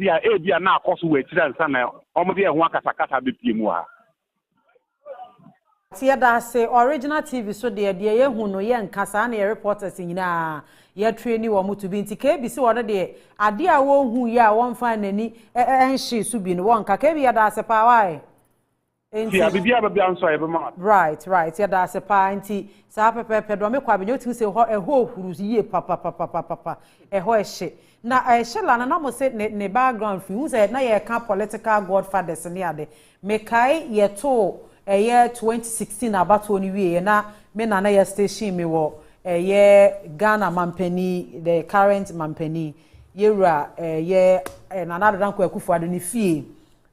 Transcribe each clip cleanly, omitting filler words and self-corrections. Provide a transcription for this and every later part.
dia ebia na akoso we tira nsa na omode ehun akasakasa be pie mu ha Tia da say original TV so de ye hu no ye nkasa na ye reporters nyina ye train wo mo to bi nti KBC wo no de ade a wo hu ye a won fa nani enhye so bi no won ka bi ya da se pa why enti abibia babia nso ye be ma right ya da se pa nti sa pepepe do me kwa be nyotu se ho eho huru ye papa eho ehye na ehye la na mo se ne background fi hu se na ye ka political godfathers ne ade me kai ye to year 2016 abato ni wie na me na ye station me wo Ghana Mampani the current Mampani yewura na na dan ko akufo ado ni fie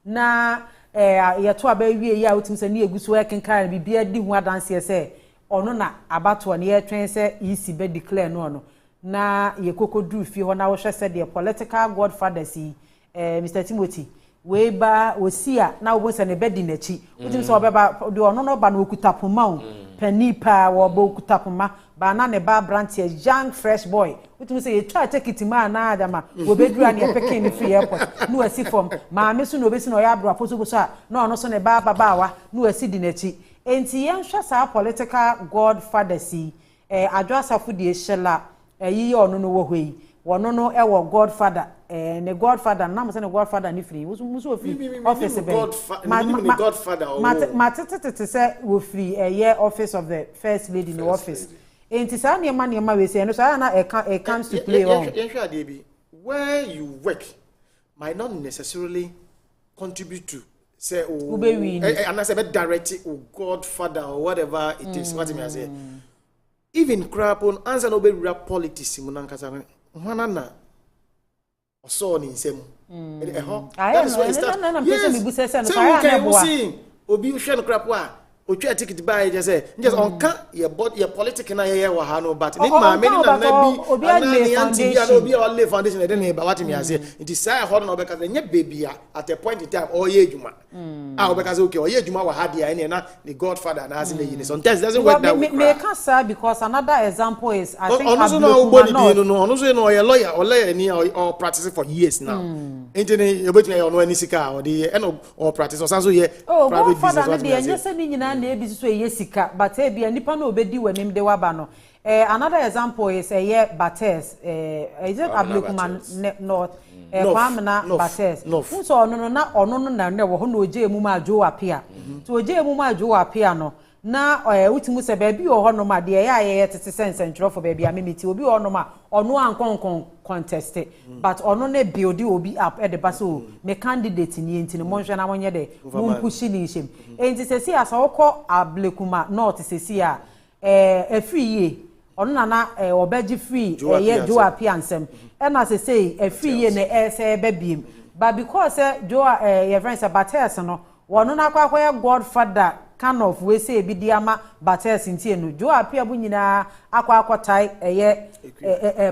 na ye to aba wie ya otim se na eguso ekenkan bibia di hu adanse se ono na abato na ye twen se EC be declare no na ye kokoduru fie ho na wo hwe se the political godfathers Mr Timothy we ba osia na wo se ne bedi nachi utim so obeba de ono no ba na okutapoma o panipa wo ba okutapoma ba na ne ba branch young fresh boy utim se ye try take it ma na adama wo bedura ne peke ni free airport no asi form ma me so no obesi no ya bro aposo bo so na ono so ne ba wa no asi di nachi enti yen hwa sa political godfathers adwasafo de ehela yi ono no wo hwei wono no e wo godfather ne godfather na mo se ne godfather ni free muso free office be ma tete se wo free year office of the first lady in the office enti sa ne ma we say no so na it comes to play on where you work might not necessarily contribute to say and I say direct godfather or whatever it is what me say even crap on answer no be rap politics mu nankasa Hanana so ni nsem that is why it starts yes obi hwe no crap wa otwa ticket buy just say just on can your body your politics na ye wa ha no but ni ma me na bi obi a anti bi obi a lay foundation dey na ba what me say it is say ho no be ka nye baby at a point in time or ye adwuma we ka say okay or ye adwuma wa ha dia na the godfather na as in sometimes it doesn't work that way me can say because another example is I think ono so no your lawyer or lawyer ni or practicing for years now intene you between your no any sika or the or practice or so here private business what me say na ebi so yesika but e bia nipa na obedi wanim de waba no another example is Bates is it Ablekuma North Kwamna Bates so ono na ne wo ho na oje emu ma adwo apia to oje emu ma adwo apia no na utimu se ba bi wo ho no ma de ye tete sense ntro for ba bia memiti obi wo no ma ono ankon contest but ono ne build obi up at the baso me candidate ni enti mo hwe na monye de mo pushi ni shem enti se si asa wokọ Ablekuma North se si a free ye ono na obeji free ye do apia nsem e na se say free ye ne se be biem but because do your friends Bates no wono na akwa godfather kind of we say bi diama Bates ntie no jo apia bu nyina akwatai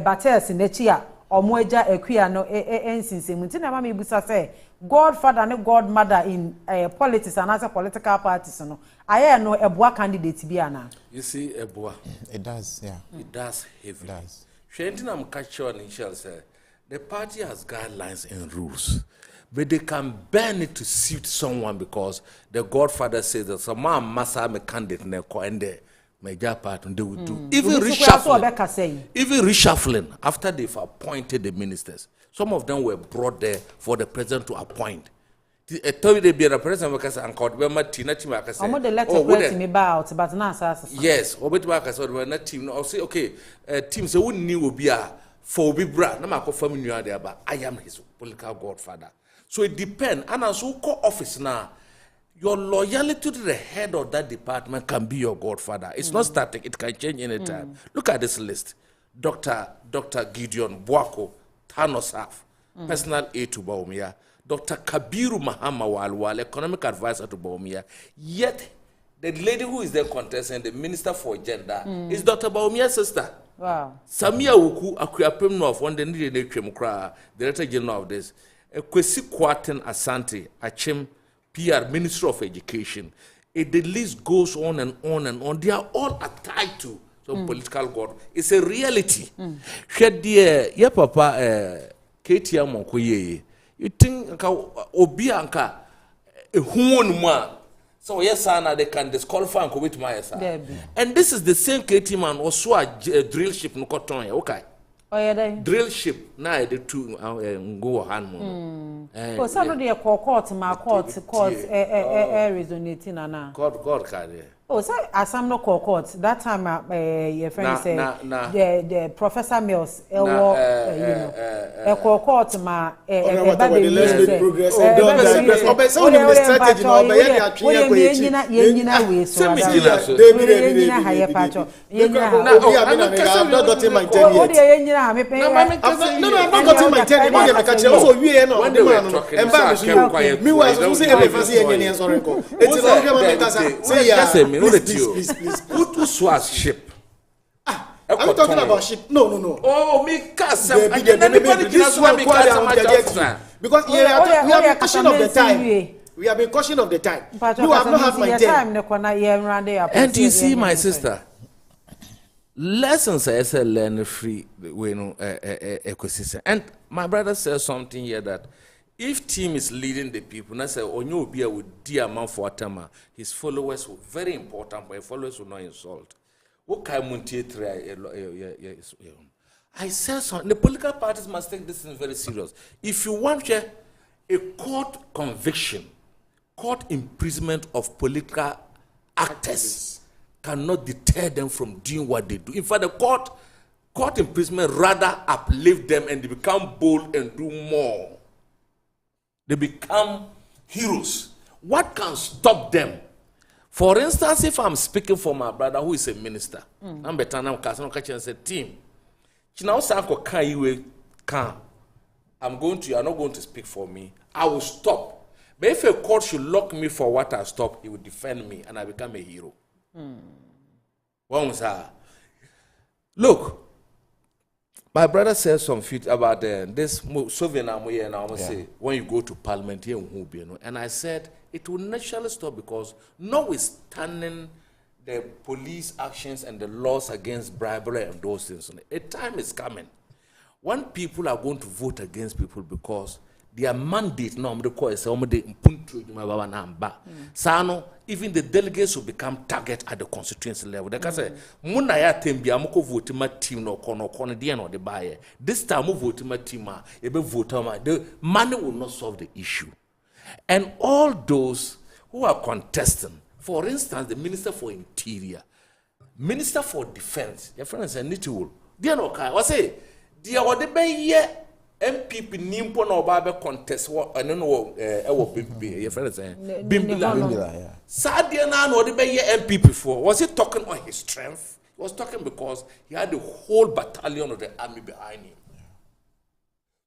Bates nechi a omo agya akua no ensinsem nti na mama ibusa say godfather and godmother in politics and as a political parties no aye no eboa candidate bi ana you see eboa it does it does heavy it does Shentinam catch on in shall say the party has guidelines and rules but they can bend it to suit someone because the godfather says that some man must have a candidate and the major part and they will do even reshuffling after they've appointed the ministers. Some of them were brought there for the president to appoint. I told you they be a president because and called Tina Timaka said, oh, the letter me about but now yes, Obetwaka said we're not team. I'll say okay, team so wouldn't new will be a for be brand. No matter family you are there, but I am his political godfather. So it depends. And as who call office now, your loyalty to the head of that department can be your godfather. It's not static. It can change anytime. Look at this list. Dr. Gideon Bwako, Thanosaf, personal aide to Baumia. Dr. Kabiru Mahama Walwal, economic advisor to Baumia. Yet, the lady who is there contesting, the minister for gender, is Dr. Baumia's sister. Wow. Samia Wuku, Akuapem North, one the director general of this. Kwesi Kwaten Asante, Achim, PR, Minister of Education. The list goes on and on and on. They are all tied to some political god. It's a reality. Papa, Katie Amonkoye, You think obi anka who one so yes sir they can disqualify and commit my sir. And this is the same creative man also a drill ship no cotton okay. Oh yeah, drill ship na the two go hand oh some of the court ma court resonating na God carry. Oh, so Assam no court that time your friend said the Professor Mills you know a court ma progress so the strategy no be please. Who swas ship? Are you talking about ship? No. Oh, me cast because we have been caution of the time. We have been caution of the time. No, I've not had my time. And you see, my sister, lessons are learn free ecosystem. And my brother says something here that if team is leading the people, and I say, Onyo Obia with dear man for Atama, his followers were very important, but his followers will not insult. I said something. The political parties must take this thing very serious. If you want a court conviction, court imprisonment of political actors cannot deter them from doing what they do. In fact, the court imprisonment rather uplift them and they become bold and do more. They become heroes. What can stop them? For instance, if I'm speaking for my brother who is a minister, I'm better now because I'm catching a team. You're not going to speak for me. I will stop. But if a court should lock me for what I stop, he will defend me and I become a hero. Look. My brother says some feet about this Soviet and I must say when you go to Parliament here in Hubino, and I said it will naturally stop because notwithstanding the police actions and the laws against bribery and those things, a time is coming when people are going to vote against people because their mandate no even the delegates will become target at the constituency level. They can say, "Munaya tembi amoko vote my team no kono the end of the buyer. This time we vote my team vote the money will not solve the issue." And all those who are contesting, for instance, the Minister for Interior, Minister for Defense, your friends are nitty. They no kai. What say? They are the bay MPP nimpo na oba contest what I don't know your friend saying Bimbila. Sadia na no be MPP for. Was he talking on his strength? He was talking because he had the whole battalion of the army behind him.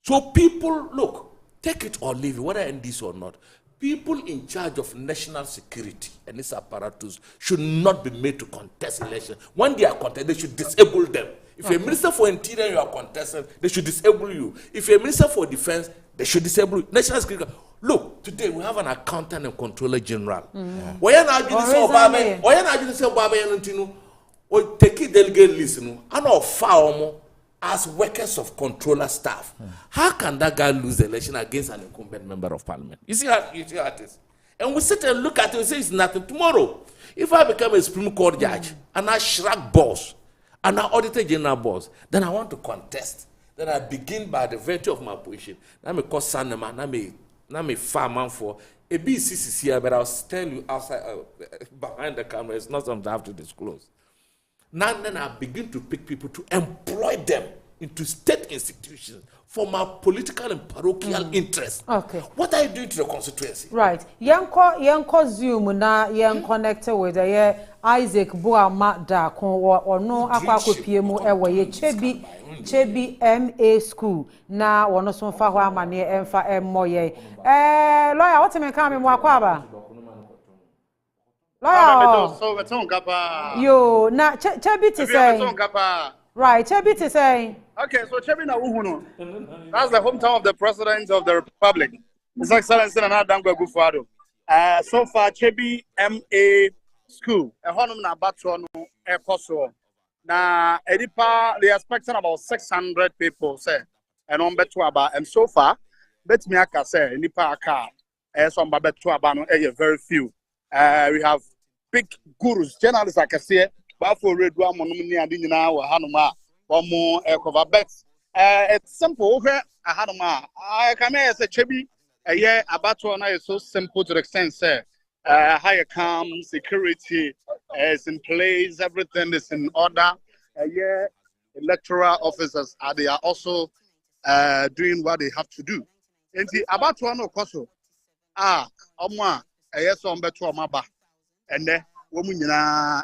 So people look, take it or leave it, whether in this or not. People in charge of national security and its apparatus should not be made to contest elections. When they are contested, they should disable them. If you're a minister for interior, you are contesting, they should disable you. If you're a minister for defense, they should disable you. National security. Look, today we have an accountant and controller general. Why are not you say Baba and or take it delegate list? I know far as workers of controller staff. How can that guy lose the election against an incumbent member of parliament? You see how it is? And we sit and look at it and say it's nothing. Tomorrow, if I become a Supreme Court judge and I shrug boss and I auditor general boss, then I want to contest. Then I begin by the virtue of my position. Now me call Sanema, now me farm for a BCCC here, but I'll tell you outside behind the camera. It's not something I have to disclose. Now then I begin to pick people to employ them into state institutions for my political and parochial interests. Okay. What are you doing to the constituency? Right. Yanko Zoom na yan connected with Isaac Boama da or no aqua piemu ewe Chebi MA school na wono so fa ho amane emfa emmoye. Lawyer, what me come mo akwaba? Lawyer. So we ton kapa. Yo, na Chebi to say. Right, Chebi to say. Okay, so Chebi na Uhuno. That's the hometown of the President of the Republic. His Excellency Nana Dankwa Akufo-Addo. So far, Chebi MA School. Honum na batso no ekoso. Na edipa they are expecting about 600 people say. And on beto about. And so far, bet me aka say nipa aka some babeto aba no very few. We have big gurus, journalists like I say, but for read one money and nyina wa hanoma one more cover bets. It's simple over a hanoma. I can say chebi abato na is so simple to the extent say higher calm security is in place, everything is in order. Electoral officers they are also doing what they have to do. And the about one of course, some better maba, and then woman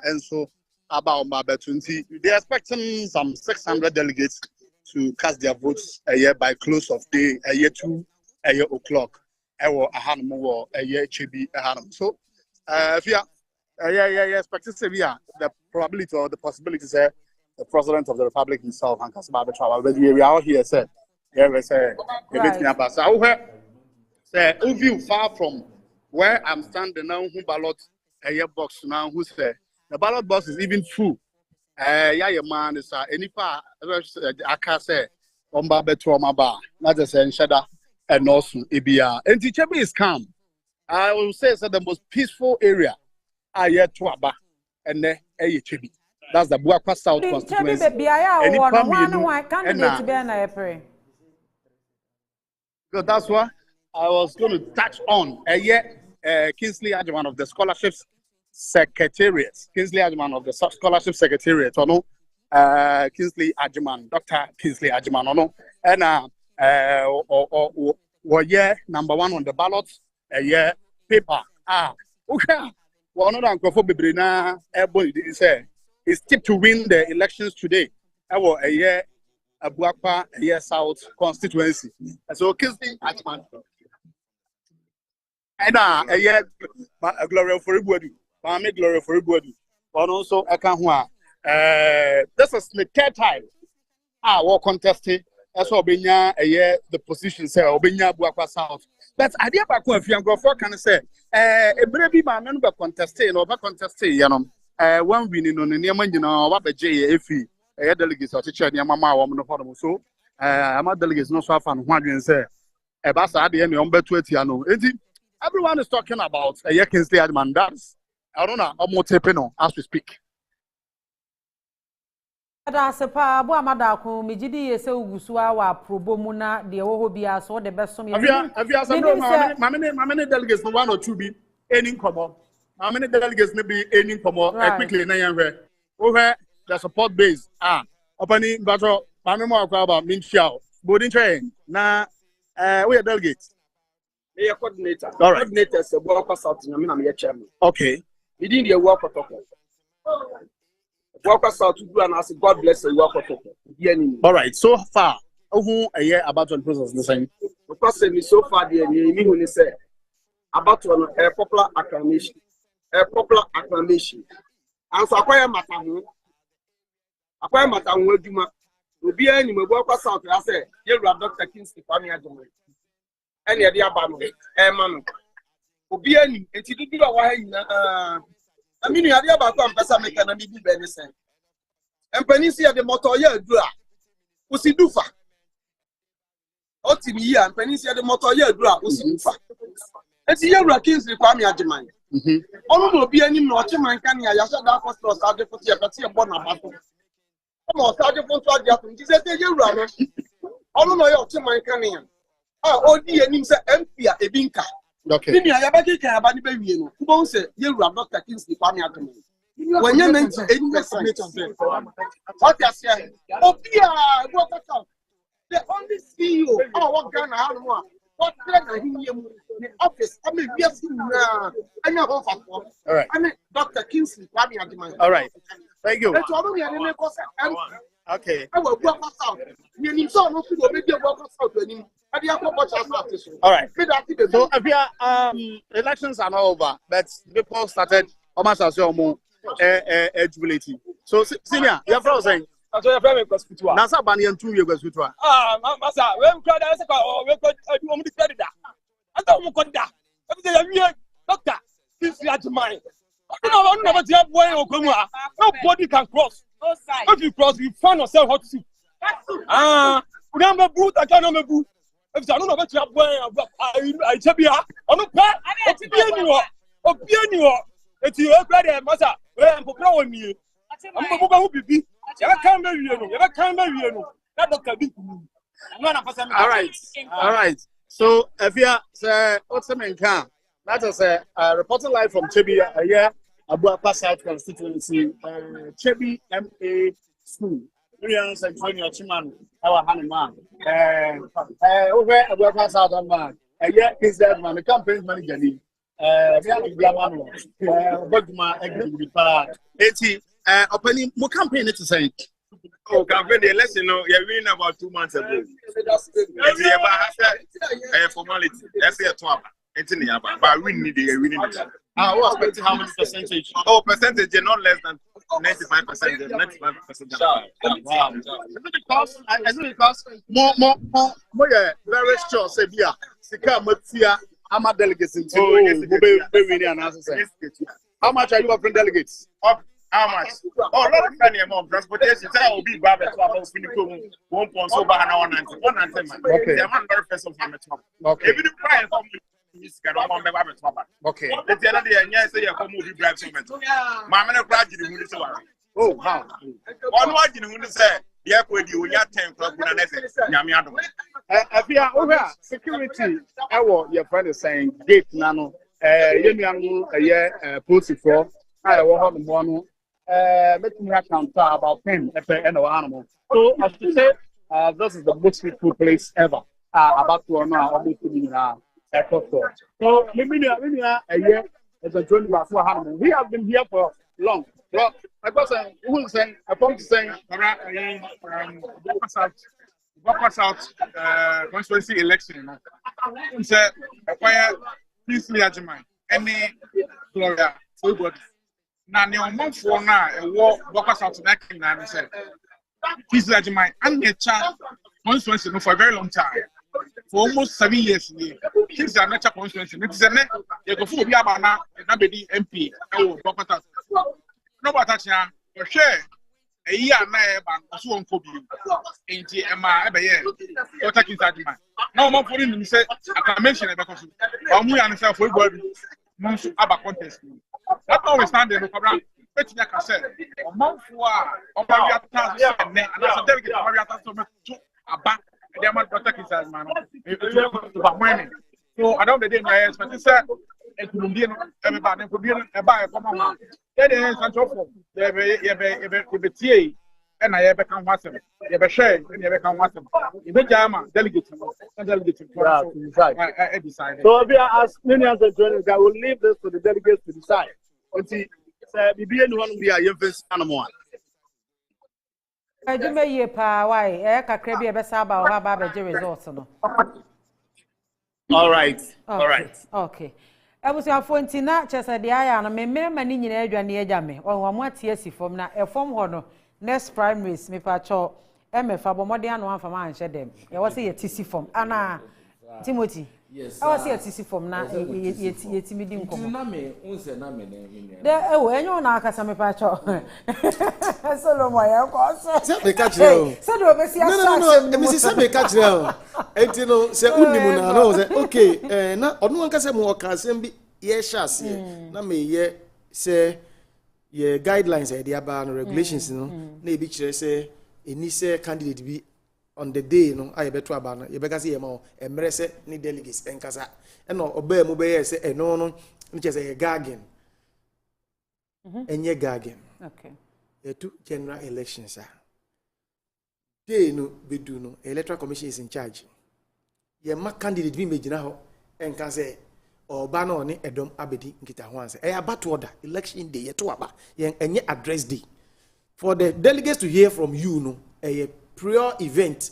and so about Maba 20. They're expecting some 600 delegates to cast their votes a year by close of day, a year o'clock. A year chibi a hanum. So, if you expecting the probability or the possibility say the president of the republic himself and Kasaba travel, but we are here said. We say view far from where I'm standing now, who ballot a year box now, who say the ballot box is even full. Your man is any part I can say on Babeto Maba, not just saying Shada and also Ibia. And the Chebi is calm. I will say it's the most peaceful area. Yet to Aba and then a Chebi. That's the Buakwa South constituency. Any so that's what I was going to touch on. Kingsley Adjaman of the Scholarships Secretariat. Kingsley Adjaman of the Scholarship Secretariat. Kingsley Adjaman, Dr. Kingsley Adjaman. And number one on the ballot. Paper. Okay. Well, no, I'm going to be is tipped to win the elections today. Abuakwa South constituency. So Kingsley Adjaman. And glory for everybody. Mami glory for everybody. But also I can this is the third time we're contesting. That's what the position say Obenya Abuakwa South. But I did back if you go for can say a baby man be contesting or back contesting, one winning on the Yaman, what the JFE. Delegates or teacher near Mama woman of Hormone. So, I'm a delegate, no so fun. One and say, a bass at the end of 20. Everyone is talking about a Kingsley Adjaman. That's, I don't know, I'm more taping on as we speak. That's a pa, Boamadako, Mijidi, a so Gusua, Probomuna, the Ohobia, so the best. Have you my many delegates, no 1 or 2 be any common. How many delegates may be any common quickly in over. The support base opening battle Panama about Minchiao boarding train now we are delegates. We are coordinator. All right. Coordinators the work out in the chairman. Okay. We didn't the work protocol. Workers out to do and ask God bless the work protocol. All right. So far, a year about one process the same. Because so far the when he said about one a popular acclamation. And so acquire matter. Akwa mata nweduma obi ani mebwa South I say you Dr. Kingsley Adjaman ene ye dia ba no ma no obi ani enti dudu a wa ha nyina aminu ya dia ba ko ampesa meka na bibi be ne sen empani si ya de motor ya adu a usidufa otimi yi empani si ya de motor ya adu a usidufa enti ye Kingsley Adjaman onu no obi ani no ochiman kan ya ya so da apostol sa de foti ya pati e bo na ba I'm not starting from Swadiatum. He said, you run. I don't know your team. I can hear. Oh, dear, and himself, Empia, a binka. Okay. I have a kick about the baby. Who won't say, you run not Kingsley Adjaman. When you meant to invest, what I say, oh, Pia, what the only CEO, what kind of animal, what kind of the office, I mean, yes, I know. All right. I mean, Dr. Kingsley Adjaman. All right. Thank you. Okay. All right. So elections are not over, but people started almost as your more eligibility. So senior, you're frozen. So you're very hospital. Nasa Banian 2 years with one. Massa, when crowd as we could credit that. I don't want that. Doctor, this is Adjaman. Nobody can cross. If you cross, you find yourself hot soup. Remember, boot, I can't remember. if I don't know about your boy, I tell you, on the part, opinion, it's your brother, mother, where I'm proud me. I'm going to be. You can't marry you. That doctor be. All right. So, if you say, what's the main car? That is reporting live from Chebi, Abuapa South constituency, Chebi MA School. Millions and 20 Chiman, our honeyman. Over Abuapa South on man. Is that man, the campaign manager. We have a Yamano, Bogma, Agri, 80, opening more campaign to say. Oh, campaign the election, you're winning about 2 months ago. It's formality. That's it, it's in the but winning. What expecting how many percentage? Oh, percentage, not less than 95%. 95%. Wow. Is it because more, very sure, say, yeah, Sika Matia, I'm a delegate in how much are you offering delegates? How much? Oh, a lot of money among transportation. I will be bad at 1 point so bad now 190. Okay. The man very first of the top. Okay. If you try and come okay. Let's the other day, and yes, you come movie drive so much. My man graduated in the oh, wow. On what you want to say, yeah, with you, you 10 club, Yamiado. If you are over security, your friend is saying, gate nano, post for, I will have one. Let me account about 10 and animal. So as to say, this is the most peaceful place ever. About to honor almost so maybe a year as a journey about 400. We have been here for long. Well, I got who is saying, I want to say, Walkers out constituency election. Say, acquire peacefully at your mind. Any Florida, so good. Now, the month for now, a walkers out to that king, and said, peacefully at your mind. And the child constituency for a very long time. For almost 7 years, things are not a constituency. It's a net, you go for Yabana, and nobody MP, walkers out. No, but that's now, for sure. A year and I so on Kobe. Ain't Emma ever yet. You're taking that man. No more for him, say, I can mention it because I'm going to say for everybody. Months about contest. That always stand there. But like I said, a month for a Maria Task and as a delegate, Maria Task to a back. The amount of taking that man. So I don't know the day, but it's a Colombian, everybody, a buy a common man. Then is a job for the TA, and I ever come once. You ever share, and you ever come once. You bet Jama, delegate, I decided. So if you ask many as a journalist, I will leave this to the delegates to decide. And see, be anyone be a young animal. I do me a pa, why, Crabby, a Besaba or Baba results. All right. Okay. I was your phone tina, just at the eye, and I may many in Edra near Jammy, or what years from now, a form honor, next primaries, me pacho, MF, Abomodian one for man, shed them. I was a TC form, Anna Timothy. Yes, I was here TC form now, yet meeting. There, oh, anyone, Akasame Pacho. So, my uncle, they catch you. No, Mrs. catch you. And you know, say, okay, now, on one can say more can be yes, chassis. Now, me, ye say, ye guidelines, the about regulations, you know, maybe say, any say candidate be on the day, no, I bet to abana, you better see a more, and mercy, ni delegates, and casa, and no, obey, mobile, say, no, which is a gargan. And ye gargan. Okay. The two general elections are. They no be do no. Electoral Commission is in charge. Ye ma candidate be made now and can say or ban on Edom Abedi Nkita once. About to order election day to aba. Ye address day. For the delegates to hear from you no a prior event.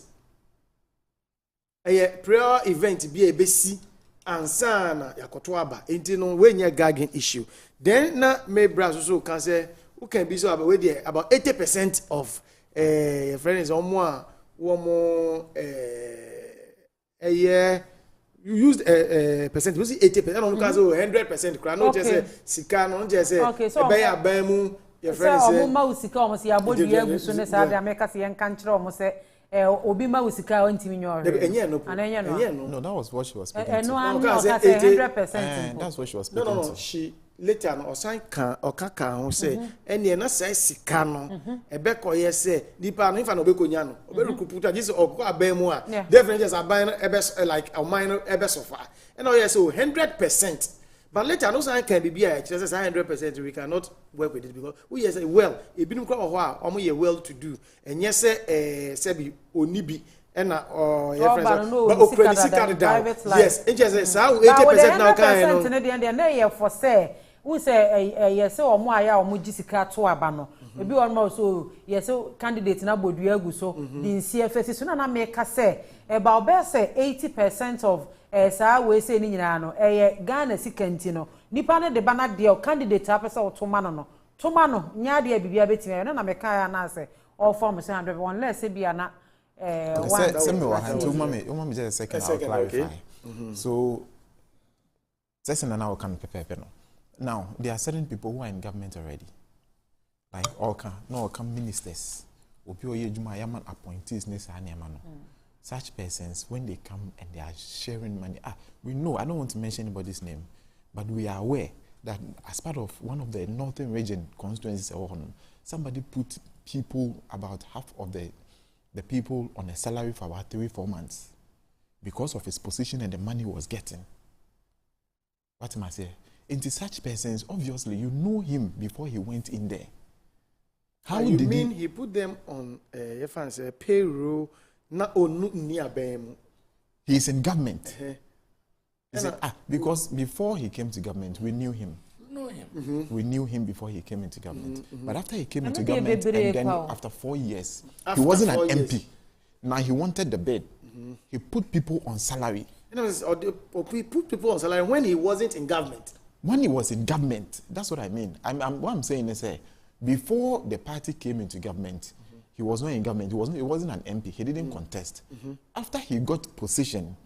A prior event be a besi ansana yakoto aba. Enti no when ye gagging issue. Then na me bras also can say who can be so about 80% of friends or more a year you used a percent was 80% on 100% crown no just sika no just say be abamu your friends say o ma usika o mo se abodi agu so ne sa da make say en kan kire o mo say obi ma usika ontimi nyo no that was what she was speaking to. No, 100%. That's what she was speaking to. No, she later no osan kan okaka ho say ene na sai sika no ebe koye say dipa no ifa no obekonya no oberukuputa just okọ abemu a definitely just aban ebe like a minor ebe sofa and oh yes so 100%. But later no say can be bia just say 100% we cannot work with it because we say well e binum kro ho a omo ye well to do and yes say be onibi and your friends but okredisika down yes it just say 80% now can no for say we say yes omo aya omo gisika to aba no ebi one more so yes candidate na bodua agu so the CFS so na make say about say 80% of saa we say ni nyina no Ghana sikanti no nipa ne de bana de candidate apesa otoma no nya de bibia betime na meka ya na say all form 100 less be na one say me wa hantu mama just a second I'll clarify. So session na now can pepe no. Now there are certain people who are in government already, like all ministers, obi oye juma yaman appointees ne sa na no. Such persons, when they come and they are sharing money, we know, I don't want to mention anybody's name, but we are aware that as part of one of the northern region constituencies, somebody put people, about half of the people on a salary for about 3-4 months because of his position and the money he was getting. What am I saying? Into such persons, obviously, you know him before he went in there. How you did mean he put them on payroll? He's in government. Because before he came to government, we knew him. We knew him before he came into government. But after he came into government, and then after 4 years, he wasn't an MP. Now he wanted the bed. He put people on salary. He put people on salary when he wasn't in government. When he was in government, that's what I mean. What I'm saying is, before the party came into government, he was not in government. He wasn't an MP. He didn't contest. After he got position,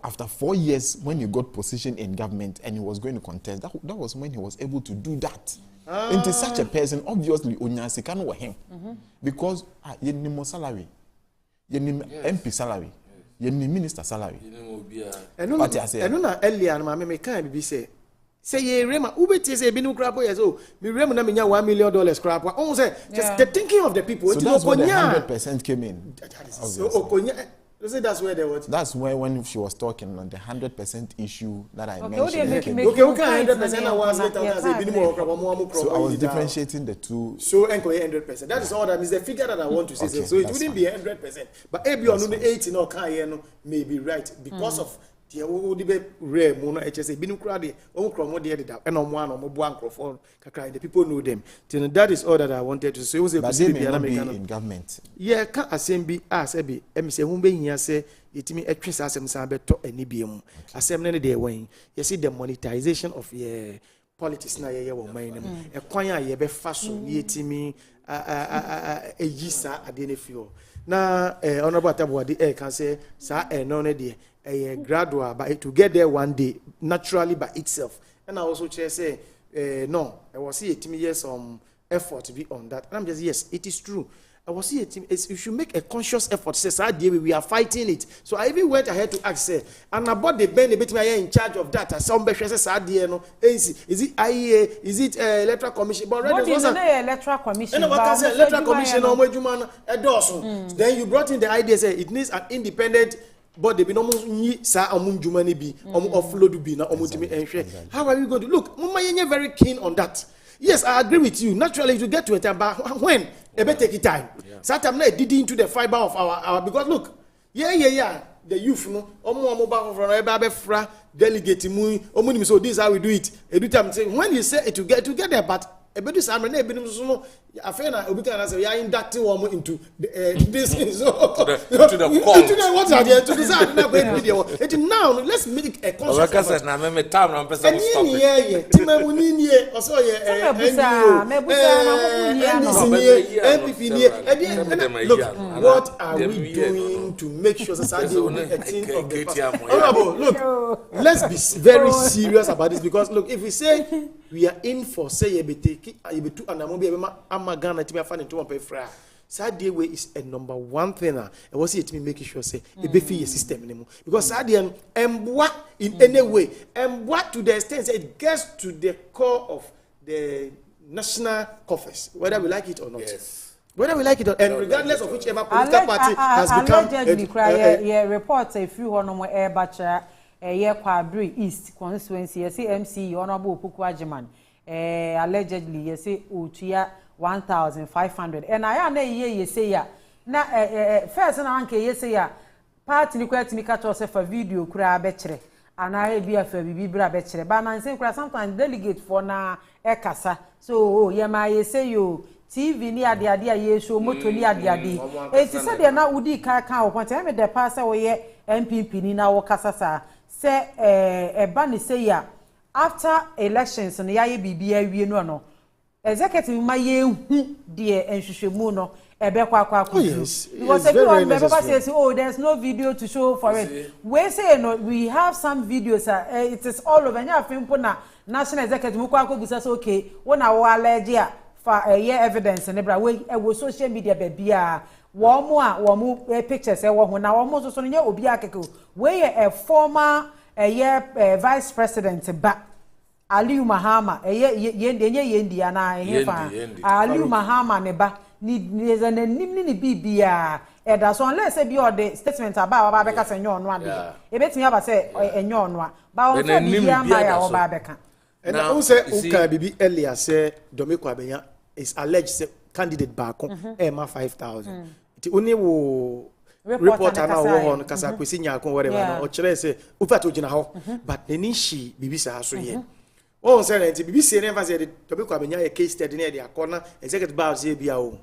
after 4 years, when he got position in government and he was going to contest, that was when he was able to do that. Into such a person, obviously, Onyasikano were him, because you need more salary, you need MP salary, you need minister salary. What I say? I know earlier, my mama can't be say. Say ye rema ubeti say binu krapo yes oh me rema na menya $1 million krapo on say just the thinking of the people. So that's where the 100% came in. So okonya you say that's where they were. That's where when she was talking on the 100% issue that I mentioned. Okay, 100% I was later say binu mo krapo mo krapo. So I was differentiating the two. So enko 100%. That is all that is the figure that I want to say. Okay, so it wouldn't be 100%. But maybe on the 80 no kan here no may be right because of the old rare mono HSA binu krade o kromo de da and on one or microphone kakra the people know them. Then that is all that I wanted to say. But they may not be in government. Yeah, can assemble be say who be here say itimi etwese asem san beto ani biemu asem ne de wen you see the monetization of politics na ye wo man nem e kwan a ye be fa so yetimi yisa ade ne fio na honorable Atabuade can say sa no ne de gradual, but it to get there one day naturally by itself. And I also say no, I was see a team years effort to be on that. And I'm just yes, it is true. I was see a team. You should make a conscious effort. Say, we are fighting it. So I even went ahead to ask, say, and about the Ben, a bit in charge of that. Some no, is it IEA? Is it electoral commission? But what is the electoral commission? And what can say electoral commission? Then you brought in the idea, say it needs an independent. But they be no more sa amunjuma ni bi offload bi na omutimi enhwe. How are you going to look? Mama yenye very keen on that. Yes, I agree with you. Naturally, if you get to it, but when it better take it time. Sometimes I did into the fiber of our because look, yeah. The youth no omo back from ebe fra delegate mu omuni so this is how we do it. Every time say when you say it to get there, but ebedu samre na ebedu so no afena obi can say we are inducting one into this so to the cult. To the what are there to decide na go video. It now let's make a conscious. Oba say na me time na person stop it. Yeah. Tima munini also look, what are we doing to make sure society will be a thing of the past? Look, let's be very serious about this because look, if we say we are in for say yebetu anamobi amagana timi afani to one pay fra Saturday way is a number one thing. I was it me making sure say a be system anymore because Saturday what in any way and what to the extent that it gets to the core of the national coffers, whether we like it or not. Yes. Whether we like it or not, and regardless of whichever political party has become a report a few honorable air batcher Quabri East constituency, MC Honorable Puku Ajiman, allegedly, you say, Utia 1,500. And I am a year, you say, ya. Now, first and anke, you say, ya, party required to make a toss for video, cry betre, and I be a fabi bra betre. But I say, sometimes delegate for na ekasa. So, yeah, my say you. TV ni ade ye show moto ni ade enti se de na udi ka o kwanta me de pa se wo ye MPP ni na wo kasasa se eba ni se ya after elections no yaye bibia wie no executive ma ye hu de enhwehwemu no ebe kwa because everyone say oh there's no video to show for it we say no we have some videos it is all over nya afimpo na national executive mu kwa busa say okay wona wo allege evidence and we social media bebia wo pictures e wo ho na wo so no obi akeke we a former vice president ba Aliu Mahama yendi ana hefa Aliu Mahama ne ba ni ni bibia e da so unless e bi o the statement aba beka se nyo no ade e betimi aba se enyo no ba o so bibia ma ya o ba beka and who say uka bibi earlier say Domeko Abenya is alleged candidate back Emma 5,000. It only will report and on Casa Quisinia whatever or Chile say Ufato Jinaho, but the Nishi Bibisa so here. Oh, sir, BBC never said Domeko Abenya a case study near their corner, executive bar ZBO.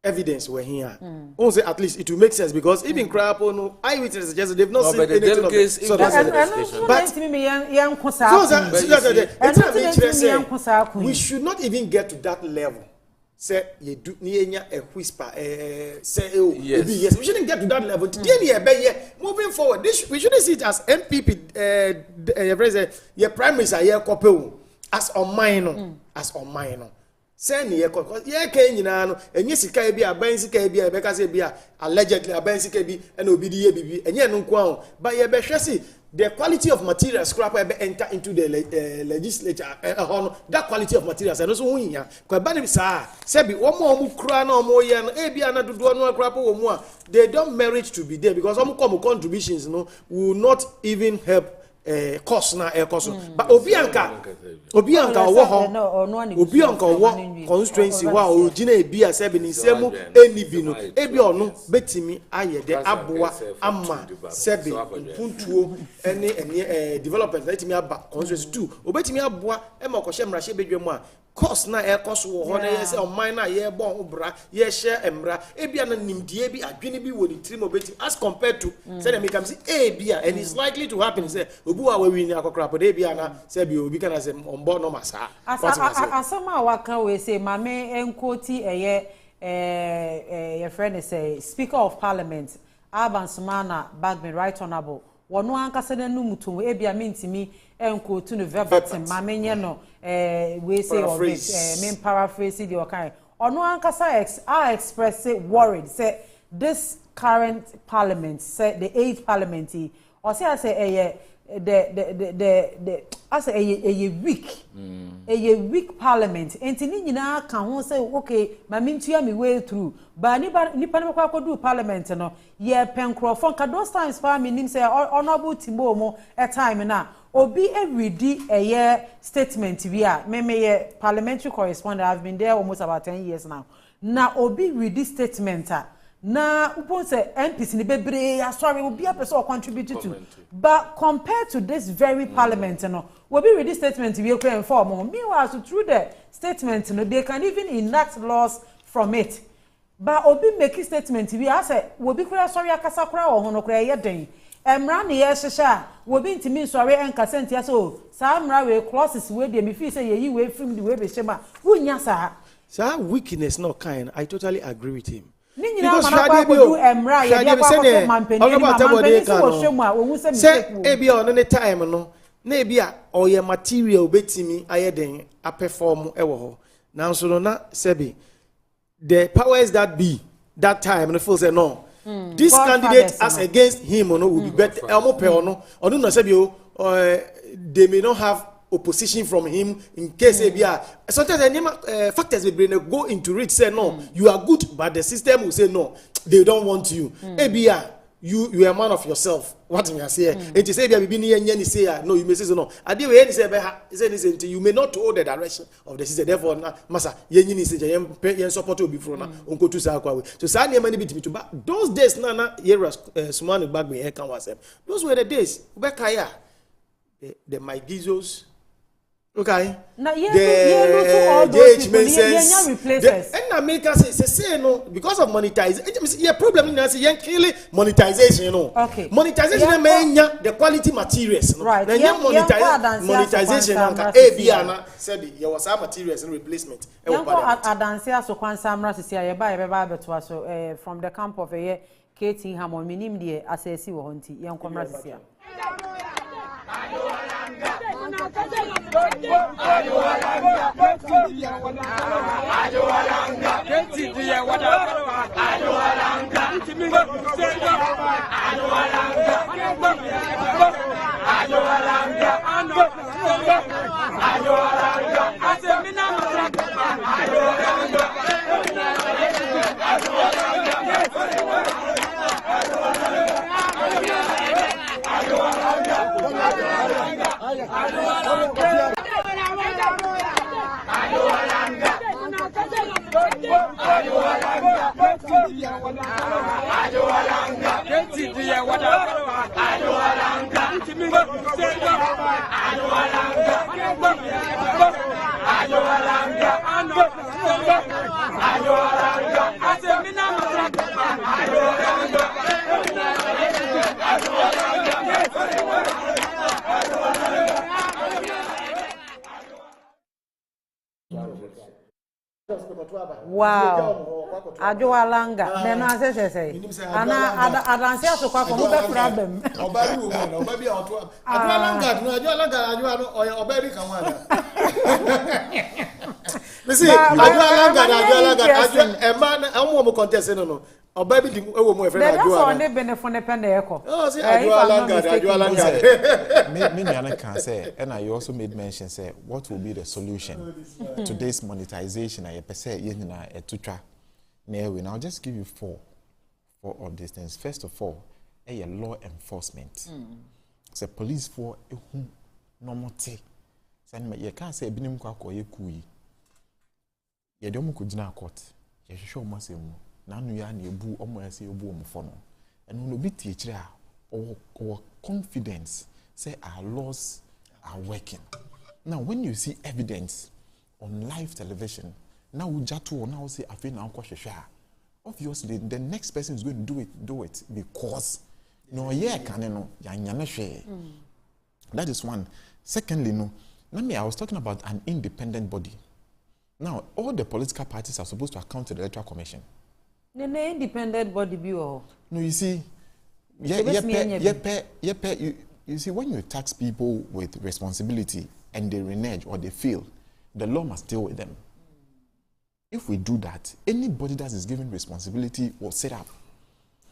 Evidence were here. Also, at least it will make sense because even Crapo, no eyewitnesses suggested they've not seen anything of it. So but we should not even get to that level. Say you do a whisper. Say yes. We shouldn't get to that level. Moving forward, we shouldn't see it as MPP. Your primaries are here couple as on minor. Send ye because ye can no enye sika bi aban sika bi e beka se bi allegedly aban sika bi and obidi bibi enye no nko an but ye be hwese the quality of material scrap be enter into the legislature that quality of materials and so hunya ko ba ne sa se bi wo mo kura na omo ye no e bia na dodo no akura po wo mu a they don't merit to be there because omo come contributions no will not even help cost na cost but obianka wo ho obianka wo constituency wa origina ebia se bi ni semu enibi no ebi ono betimi ayede aboa ama se bi puntuo ene development letimi aba constituency 2 obetimi aboa e ma kohye mrahye bedwam a cost na cost wo ho na yese o man na ye bon obra ye share emra ebia na nimdie bi adwene bi wo ni trim obeti as compared to say dem make am say ebia and it's likely to happen say obu a we win akokra po ebia na say bi obi kana say ombo no masa asama waka we say mame enkoti your friend say Speaker of Parliament Alban Sumana Bagman Right Honorable wono ankasa na numuto ebia mentimi enkotu no verbatim mame nye no we say or main paraphrase the okay ono ankasa express worried say this current parliament say the 8th parliament or say the as a weak parliament enti ni nyina ka ho say okay mame ntua me way through ba nipa no kwa do parliament no ye penkrofon ka those times for me nim say honorable Timbo mo a time na obi everyday statement we are me parliamentary correspondent. I've been there almost about 10 years now. Na obi read this statement na upon say MPs ni bebre sorry obi a person contribute to but compared to this very parliament no obi read this statement we can inform meanwhile so through the statement no they can even enact laws from it but obi make statement we say obi kura sorry akasa kura o hono kura ye den emra ne ye hyehyɛ wo bi ntimi nsɔre enkasa ntia so saa mra we clauses we dey me feel say ye yi we film the we be shema wunya saa weakness no kind I totally agree with him because shade bi o emra ye dey kwa mampeni mampeni so wo hwemu a wo se mistake wo e bia ono ne time no na e bia oye material betimi aye den a perform e wo ho nanso no na sebi the powers that be that time and the feel say no. This candidate as against him or no will be better. They may not have opposition from him in case sometimes factors will go into it say no, you are good, but the system will say no, they don't want you. You are a man of yourself. What you say? And you say no, you may say no. You may not hold the direction of the system. Therefore, masa support will be from unko to sa kwa. So sa ni many bit those days na Sumani back me can was those were the days. Ubekaya the Maigizos. Okay. Now, replacers. And America say no because of monetization. Yeah, problem in that kill monetization. No. Okay. Monetization the quality materials. No? Right. Monetization. Said there was some materials in replacement. So from the camp of Katie Hammond, minim de assessi wo honti yen komra sisia. Wow. Ajoalanga. Neno asese. Ana adanse asokwa ko mo be problem. Obabi woman, obabi otwa. Ajoalanga obabi kan wa. Listen, Ajoalanga, e man amu mo contest no. Obabi di ewo mo e friend Ajoalanga. That's on the benefit ne pende eko. Oh, see Ajoalanga. Me nyane can say, and I also made mention say what will be the solution to this monetization I say yena etutra. Now I'll just give you four of these things. First of all, law enforcement. So police for normal take. So you can't say binim kwa ko yekui. Ye dem ko dina court. Ye hwehwe o masem. Na anu ya na ebu omo ya say ebu omo fo no. And no be teacher or confidence say our laws are working. Now when you see evidence on live television, now we jatu now say afi na kwahwehwe a obviously the next person is going to do it because no can no yanyane hwe. That is one. Secondly, no, I was talking about an independent body. Now all the political parties are supposed to account to the Electoral Commission. The independent body be all. No, you see, you see, when you tax people with responsibility and they renege or they fail, the law must deal with them. If we do that, anybody that is given responsibility will set up.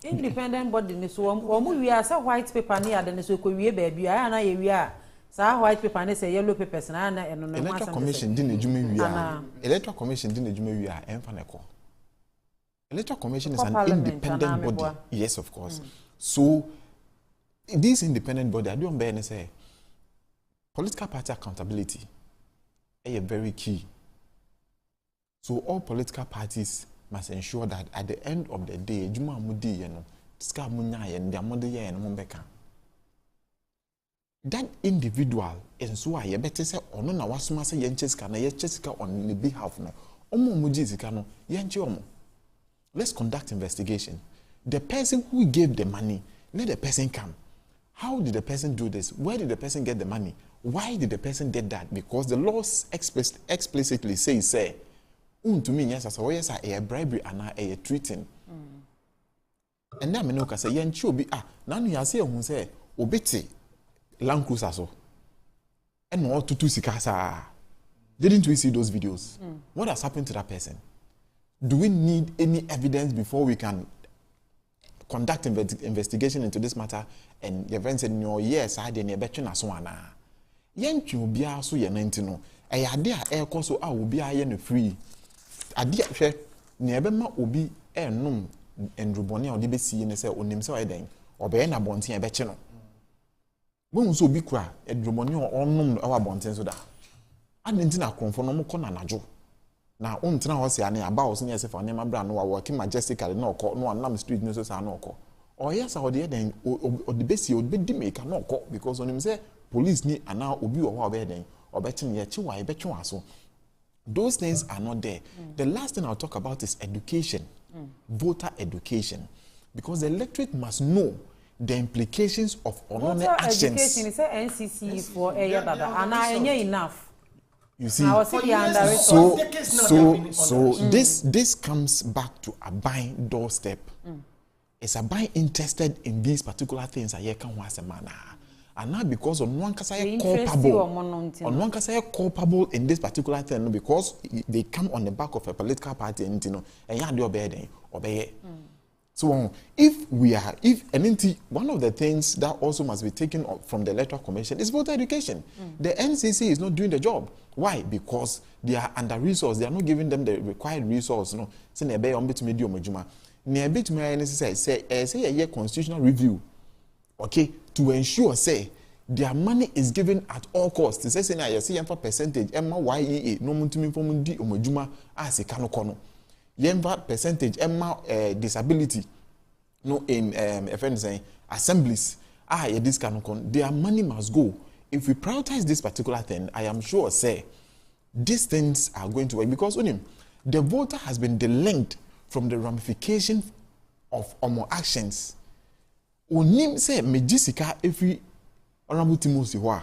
Independent body, so we are so white paper near the so we baby. I know we are. So white paper and say yellow papers and Electoral Commission didn't do Electoral Commission didn't do Electoral Commission is an independent body. Yes, of course. So this independent body, I don't bear say political party accountability is very key. So all political parties must ensure that at the end of the day, Juma Mudi, that individual is so I better say or no wasuma say yencheska na yencheska on the behalf no. Omo muji zika no yenche omo. Let's conduct investigation. The person who gave the money, let the person come. How did the person do this? Where did the person get the money? Why did the person did that? Because the laws explicitly say to me yes as yes a bribery and a treating. And then me no ka say yenchi obi na no ya say ehun say obeti Land Cruiser so. And no tutu sika sa. Didn't we see those videos? What has happened to that person? do we need any evidence before we can conduct investigation into this matter? And your friend said, no, yes, I didn't bet you na yen twi obia so ye nanti no e ade a e koso a obia ye no free ade a hwe ne ebe ma obi enum endrubone a ode be sie ne se onim se o den obe na bonten e be che no won so obi kura endrubone o onum e wa bonten so da adenti na konfo no mo kɔ na najo na ontena ho se ane aba wo so ne se fa ne ma bra no wa working majestically na okɔ no anam street no so sa na okɔ o yes ode den ode be sie ode be di make na okɔ because onim se police ni ana obi wo wa be den obetin ye chi wa e be twa so. Those things are not there. The last thing I'll talk about is education, voter education, because the electorate must know the implications of unlawful actions. Education is NCC for a year, and I enough. You see, so this comes back to a buying doorstep. It's a buying interested in these particular things. I can once a man. And not because on one case culpable in this particular thing, because they come on the back of a political party and obey. So if one of the things that also must be taken up from the Electoral Commission is voter education. The NCC is not doing the job. Why? Because they are under resourced. They are not giving them the required resource. No, say a constitutional review. Okay, to ensure say their money is given at all costs. Say say na you see for percentage emma YEA no muntumi inform di omajuma as e kano kono. Yemva percentage emma disability no in a friend saying assemblies this kano kono. Their money must go. If we prioritize this particular thing, I am sure say these things are going to work because the voter has been delinked from the ramification of actions. Onim say mejisika every honorable Timothy wa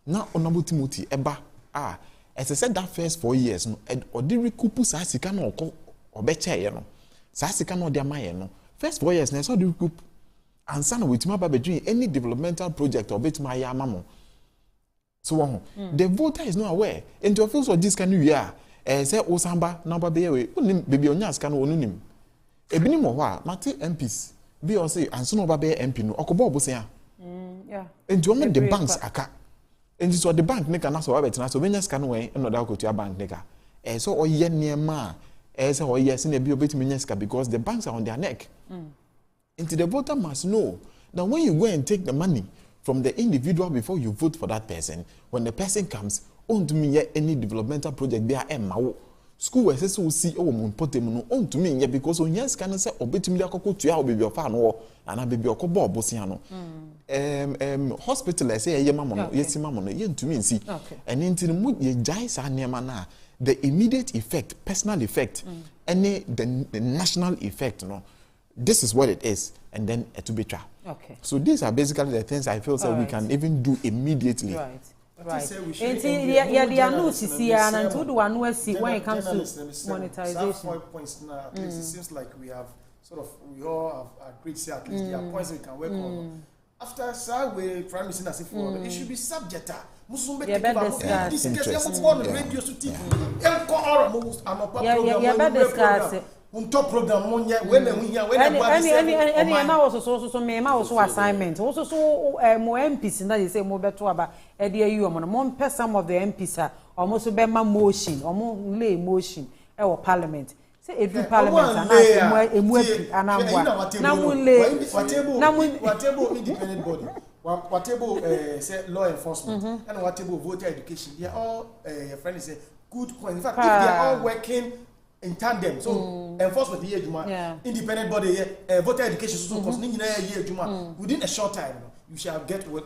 na honorable Timothy eba as I said that first 4 years no odi recoup sa sika na okọ obeche ye no sa sika na odi amaye no first 4 years na so odi recoup ansa na wetima ba bedwin any developmental project obetima ya amamo so the voter is not aware and to feel so this can you say osamba na ba be we onim bebi onya sika na onunim ebini mo ho a mate MPs be or say and no babe MP no okobo obosia yeah and you the banks aka and so the bank neka na so abetena so benya scan we no da kotua bank neka so oye niema say oye se na bi obetimi nya sika because the banks are on their neck and the voter must know that when you go and take the money from the individual before you vote for that person, when the person comes on to me any developmental project there emma school we say so see mon potem no on to me because on yes can say obetimi akoko tua obebi ofa no ana bebi okobo obosia no hospital say ye mamo no yesi mamo no ye ntumi nsi and into mu ye jai sa niema na the immediate effect personal effect any the national effect no this is what it is and then to be tra so these are basically the things I feel so we can even do immediately right. Yeah, no, see, and to do one see when it comes to monetization. 5 points now. At least it seems like we all have agreed. Say at least there are points we can work on. After we Prime Minister as for it should be subject. Top program any also me also assignment also so more MPs na they say mo beto aba e dey you mo pay some of the MPs almost be ma motion or lay motion e wo parliament say every parliament and emu anambwa na mo lay whatever independent body whatever say law enforcement and whatever voter education they are all friends say good point in fact if they are all working in tandem so enforcement here juma independent body voter education so because ni nyina here juma within a short time you shall get where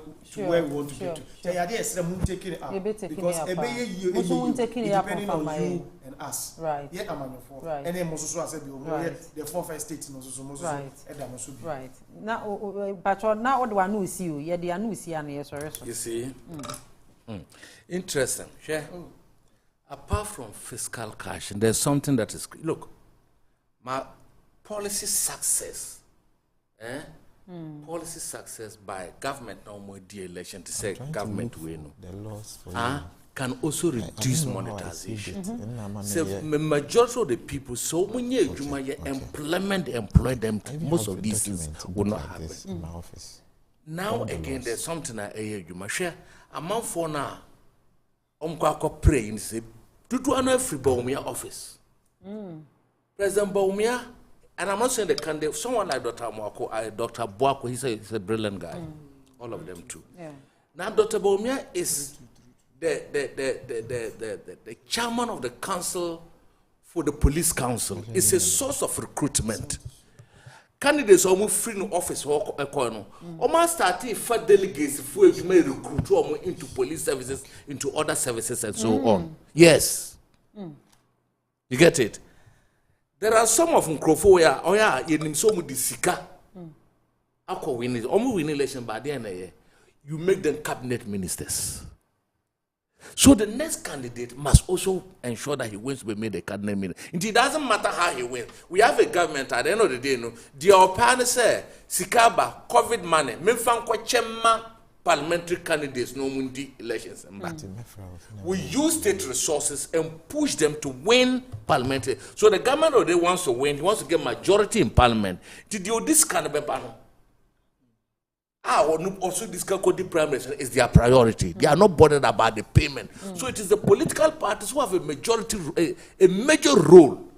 we want to get to they are there some taking it up because depending on you and us right yeah amanofo and then mo so say the four first states no so right now patron now what do I know see you yeah they are no see and yes you see interesting share. Apart from fiscal cash, there's something that is look. My policy success, policy success by government no more the election to say government win. The laws for can also reduce monetization. So the majority of the people, so when you employ them, most of these things will not happen. In my office. Now again, there's something I hear you must share. A month for now, pray and say, to an free Baumia office. President Baumia, and I'm not saying the candidate, someone like Dr. Mwako, Dr. Boako, he's a brilliant guy. All of them too. Yeah. Now Dr. Baumia is the chairman of the council for the police council. It's a source of recruitment. Candidates almost free no office work almost starting for delegates if we may recruit into police services, into other services and so on. Yes. You get it? There are some of them where you so much sika. Win election by the end of the year. You make them cabinet ministers. So the next candidate must also ensure that he wins to be made a cabinet minister. It doesn't matter how he wins. We have a government at the end of the day. No, the opinion say Sikaba COVID money. Memfanko chema parliamentary candidates no mundi elections. We use state resources and push them to win parliamentary. So the government already wants to win. He wants to get majority in parliament. To do this kind of panel. Also, this Npp primaries is their priority. They are not bothered about the payment. So it is the political parties who have a major role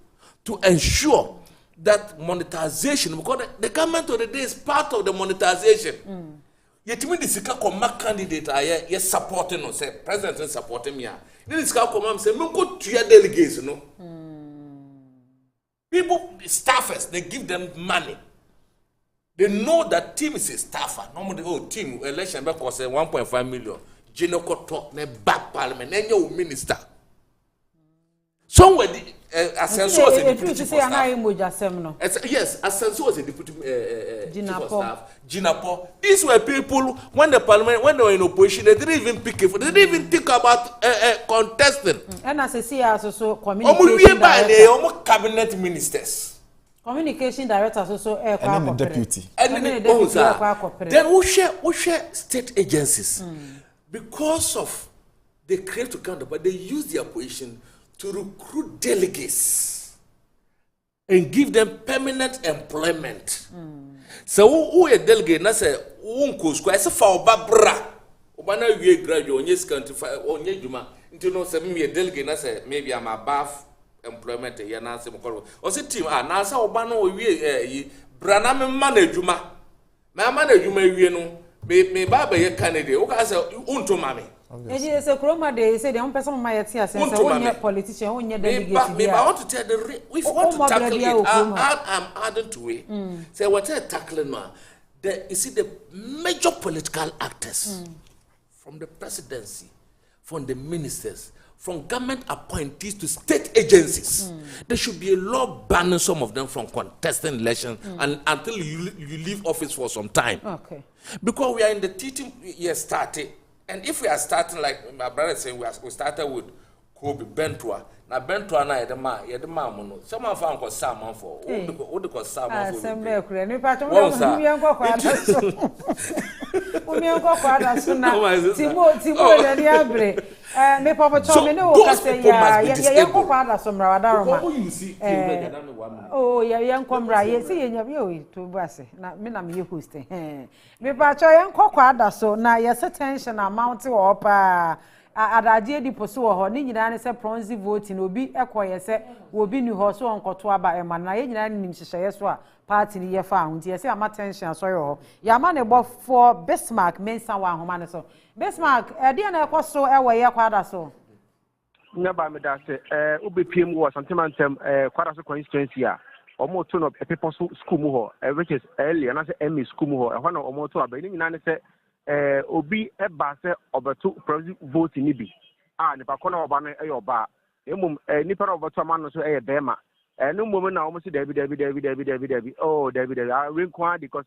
to ensure that monetization, because the government of the day is part of the monetization. Yet when the Sika Koma candidate are supporting us, say president is supporting me. Then the Sika Koma say, "No go to your delegates, no." People, the staffers, they give them money. They know that team is a staffer. Normally, team election because 1.5 million. Jinoko talk ne back parliament. Then your minister. Somewhere Ascenso was a deputy chief of staff. Yes, Ascenso was a deputy chief of staff. Jinapo. These were people when the parliament, when they were in opposition, they didn't even pick it. They didn't even think about contesting. And as I see, also communication director. Cabinet ministers. Communication directors also and then the deputy. Then we share state agencies because of they crave to counter, but they use their position to recruit delegates and give them permanent employment. So who a delegate na say unko square say for babra obana wie graduate onye country onye juma into no say me a delegate na say maybe I'm above employment here na say mokoro o say team na say obana o wie brana me management wie no me baba ye candidate o ka say unto mame Eji say kroma dey say the one person my yet sense onye politician onye delegate me I want to tell the if you want to tackle it I'm adding to it say what tackling now you see the major political actors from the presidency, from the ministers, from government appointees to state agencies. There should be a law banning some of them from contesting elections and until you leave office for some time. Okay. Because we are in the teaching year started, and if we are starting like my brother saying we started with Kobe Bentua. Na Bentua na yede ma mono. Someone found ko salmon for. What the salmon for? Sembe kure ni pa to mi enko kwa da so. Mi enko kwa da so na. Timo de ni abre. Me papa cho me no ka say ya enko kwa da so mra wada roma. Oh ya enko mra ye si ye nyame o to buase. Na me na me ye host. Me pa cho enko kwa da so na ye tension amount wo pa. Adadie di poso wo ho ni nyina ne se bronze voting obi ekoye se obi ni ho so onkoto aba ema na ye nyina nim hyehyeye so a party ni ye fa ahunti ye se ama tension so yo ya ma ne bo for Bismarck mensa wa ahoma ne so Bismarck de na ekoso ewe ye kwada so nyaba me da se obi pm wo santimantem kwada so constituency a omo to no people school mu ho which is early na se MA school mu ho e ho na omo to aba ni nyina ne se obi eba se obeto president vote ni bi nipa kono oba no eyoba emum nipa no obeto ama no so bema no mum na omo se dabi oh dabi I win kwa because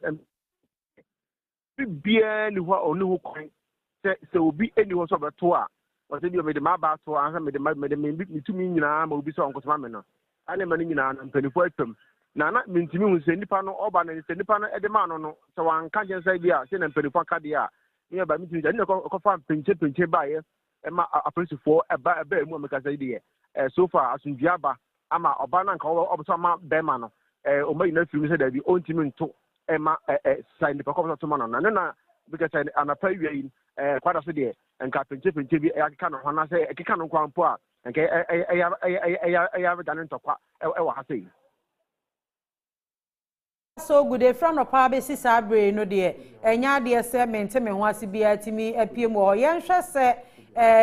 bia ni ho oni ho kwan se obi eni ho so obeto a o se bi o me de ma ba to ansa me de me tumi nyina ma obi so onkotoma me no ane ma ni nyina na mpanifo atam na mintimi hu se nipa no oba na se nipa no edema no so wan ka je sai bia se na mpanifo aka de a ye ba mitimi je ne ko fa penche ba ye ema apolisifoɔ ɛba emu ameka sɛ deɛ so far asunduaba ama ɔba na nka ɔbɛsɔ ama bɛrima no ɔma yi na firi mu sɛ dabi ɔntumi nto ɛma sa nipa kɔbɛsɔ to ma no na ne na bika sɛ anapa wia yi kwada so deɛ nka pɛnkyɛpɛnkyɛ bi ɛkeka no ho na sɛ ɛkeka no nkwa mpo a nka ɛyɛ abɛda ne ntɔkwa ɛwɔ ha sɛ so good day from no pa be si sabre no de enya de se mente me ho ase bia timi apie mu ho yen hwe se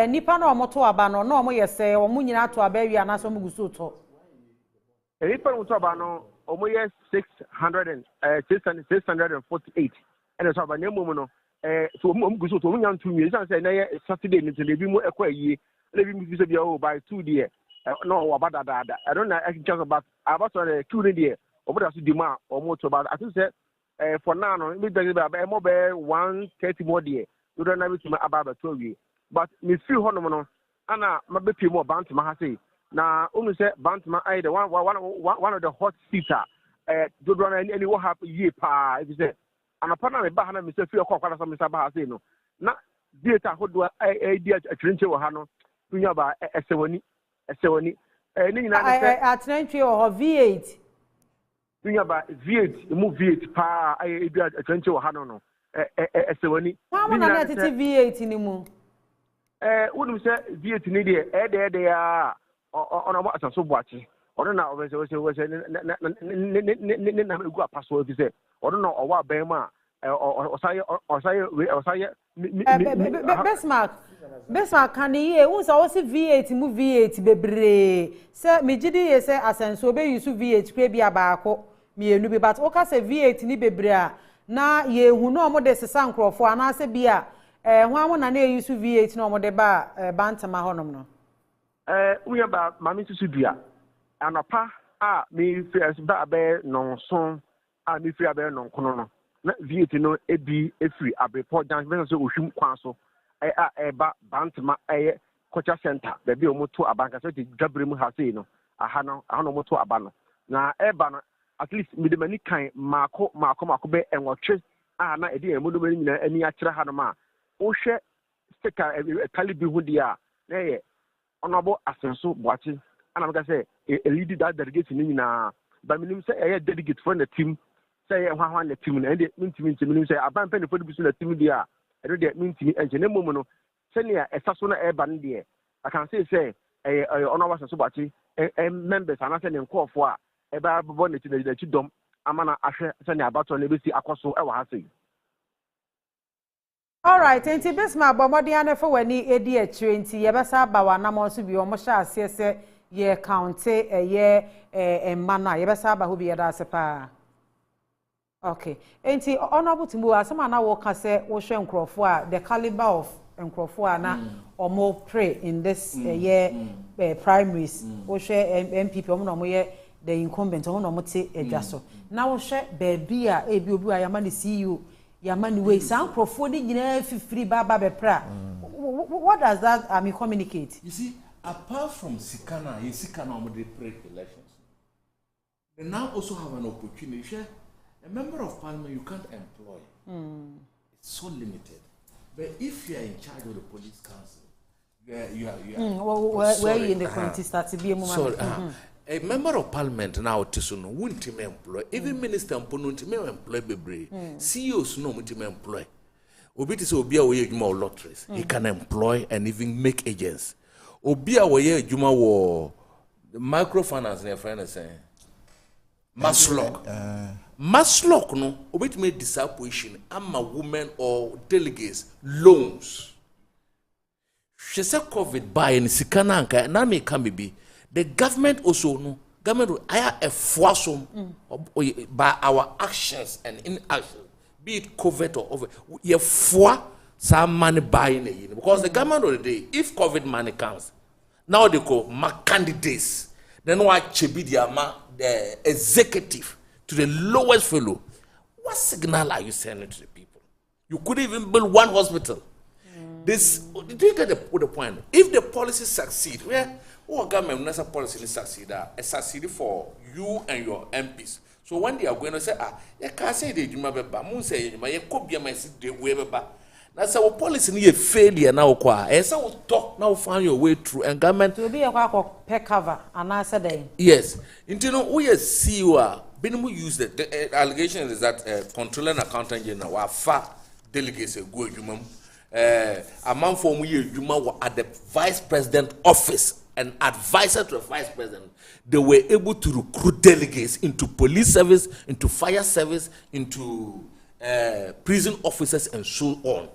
nipa na omoto aba no na omo ye se omo nyina to aba wi ana so muguso to nipa no to aba no omo ye 648 ene so aba na emu no so omo muguso to omo nya ntu nwie san se na ye Saturday ni tele bi mu ekwa yie na bi mu bi se bia o by 2 de no wa bada dada I don't know I can talk about the 2 de oboda so dima omo to ba I think say for now no me dey ba e mo be 130 more there you don't know to about to wi but me feel hono no ana mabepie mo bantama ha say na onu say bantama I the one of the hot seater do do any what happen ye pa if say anapa na me ba ha na me say feel kwa so me say ba ha say no na theater hodo di atrenche wo ha no tunya ba esewani ni nyina ne say atrenche wo V8 tunya ba V8 mu V8 pa ai bi atrenche wo ha no esewani wa mo na tete V8 ni mu wonu say V8 ni de de ya ona mo asanso boachi ono na obese ne na egu apaso bi say ono na owa ban ma osaye Besmark can ye won so si V8 mu V8 bebre se megidi ye se asenso be use V8 kwe bia baako mienu bi but o ka se V8 ni bebre a na ye hu no mo de sesa nkrofo ana se bia ho amo na na use V8 no mo de ba bantama honom no uya ba mami susu dua anapa a mi first ba be nonson a mi free abe nonkono no na V8 no ebi efiri abepo dance be so ohwim kwan so ba bantama culture center be bi omoto abanka so ti dwabrem ha sei no aha no omoto aba no na eba no at least mi de mani kan mako be enwotwe na edi emudo mani nyina ani akire ha no ma wo hwe sticker kalibi hu dia na ye onobo asenso boachi ana meka say a lead that delegate ni nyina ba minim say a delegate for the team say hwa na team na ende mintimi minim say aban pe ne fodi bisu na team dia e de mintimi enje na momu no senia esaso na eba ne de I can say onobo asenso boachi members ana say ne nkofo a eba bobo ne ti na chi dom amana ahwe senia abato na besi akoso e wa ha sei. All right, enti besma bomodi anefo wani edi echire nti yebesa ba wana mo so bi o mo sha asese ye county ye emana yebesa ba ho bi yeda asepa. Okay. Enti honorable Timbu asema na wo ka se wo hwe nkrofo a the caliber of nkrofo a na omo pray in this year primaries wo hwe MPP omo no mo ye the incumbent omo no mo te edwaso na wo hwe baabi a ebi obi a yama ne CEO yamani way san crofo ni nyina fifiri baba bepra what does that communicate? You see, apart from Sikana on the pre-elections, they now also have an opportunity. A member of parliament you can't employ. It's so limited. But if you are in charge of the police council, you are where you in the committee start to be a moment. A member of parliament now no won't employ even minister won't employ bebre CEOs no won't employ obi say obi a we adwuma lotteries he can employ and even make agents obi a we adwuma wo microfinance na friend say Maslok no obi to make disposition ama women or delegates loans she say COVID buy in sikana anka na me can be the government also no government I a force by our actions and inaction be it covert or over ye for some money buying it because the government of the day if COVID money comes now they call my candidates then why chebi the executive to the lowest fellow what signal are you sending to the people? You couldn't even build one hospital. This do you get the point? If the policy succeed government nasa policy succeed succeed for you and your MPs. So when they are going to say you can't say the juma beba, moon say you may copy my city way beba. That's our policy near failure now. As I will talk now, find your way through and government to be a pay cover and I said, yes. You know, we see you Binimu use the allegation is that Controller and Accountant General were far delegates a good human. Among form you were at the Vice President office and advisor to the Vice President. They were able to recruit delegates into police service, into fire service, into prison officers, and so on.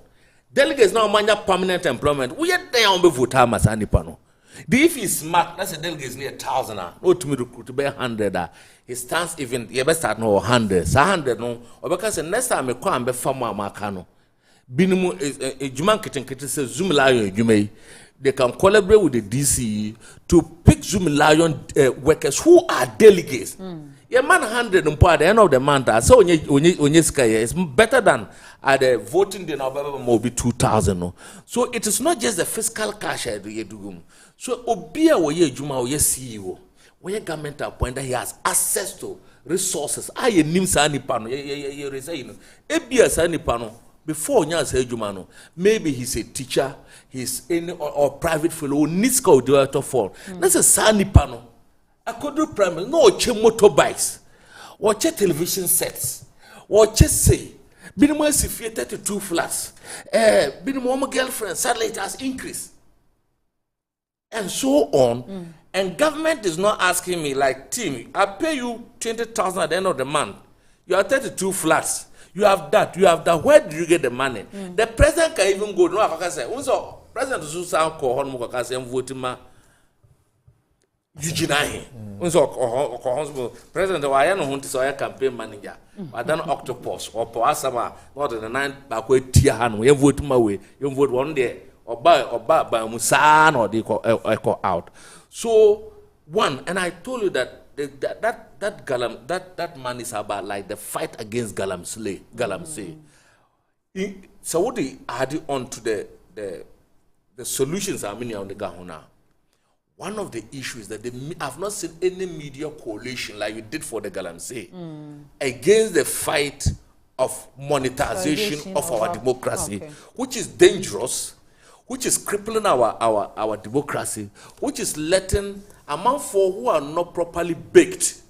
Delegates now mania permanent employment. We are there on the vote as Anipano. If he's smart, that's a delegate near 1,000. No, to me recruit by 100. He stands even. You best start no 100. 100 no. Or because the next time I come be farmer Makano. Binimu is a Juman kitchen says Zoom Lion. You may they can collaborate with the DCE to pick Zoom Lion workers who are delegates. Yeah, man 100 and at the end of the month. So when it's better than at the voting day now be 2,000. No. So it is not just the fiscal cash I do. So Obia wo ye juma wo ye CEO. Where government appoint that he has access to resources. I nim sa nipa no ye say no. Ebia sa nipa no before nya say juma no. Maybe he's a teacher, he's in or private fellow needs go do to fall. That's a sa nipa no. I could do primary no che motorbikes. Watch television sets. Watch say minimum is 32 flats. Minimum girlfriend sadly it has increased. And so on. And government is not asking me like, Tim, I pay you 20,000 at the end of the month. You have 32 flats. You have that. You have that. Where do you get the money? The president can even go. No, I can say, also, President Susan call home because I'm voting ma. Eugene. Also, President, I am not so I campaign manager. I done octopus or Poasama, not in the 9 backway tier hand. We vote my way. You vote one day. Or by Musan or they call out. So one, and I told you that that man is about like the fight against Galamsey. So what they add on to the solutions are many on the Gahuna. One of the issues that I've not seen any media coalition like you did for the Galamsey against the fight of monetization of our democracy, which is dangerous. Which is crippling our democracy, which is letting among four who are not properly baked.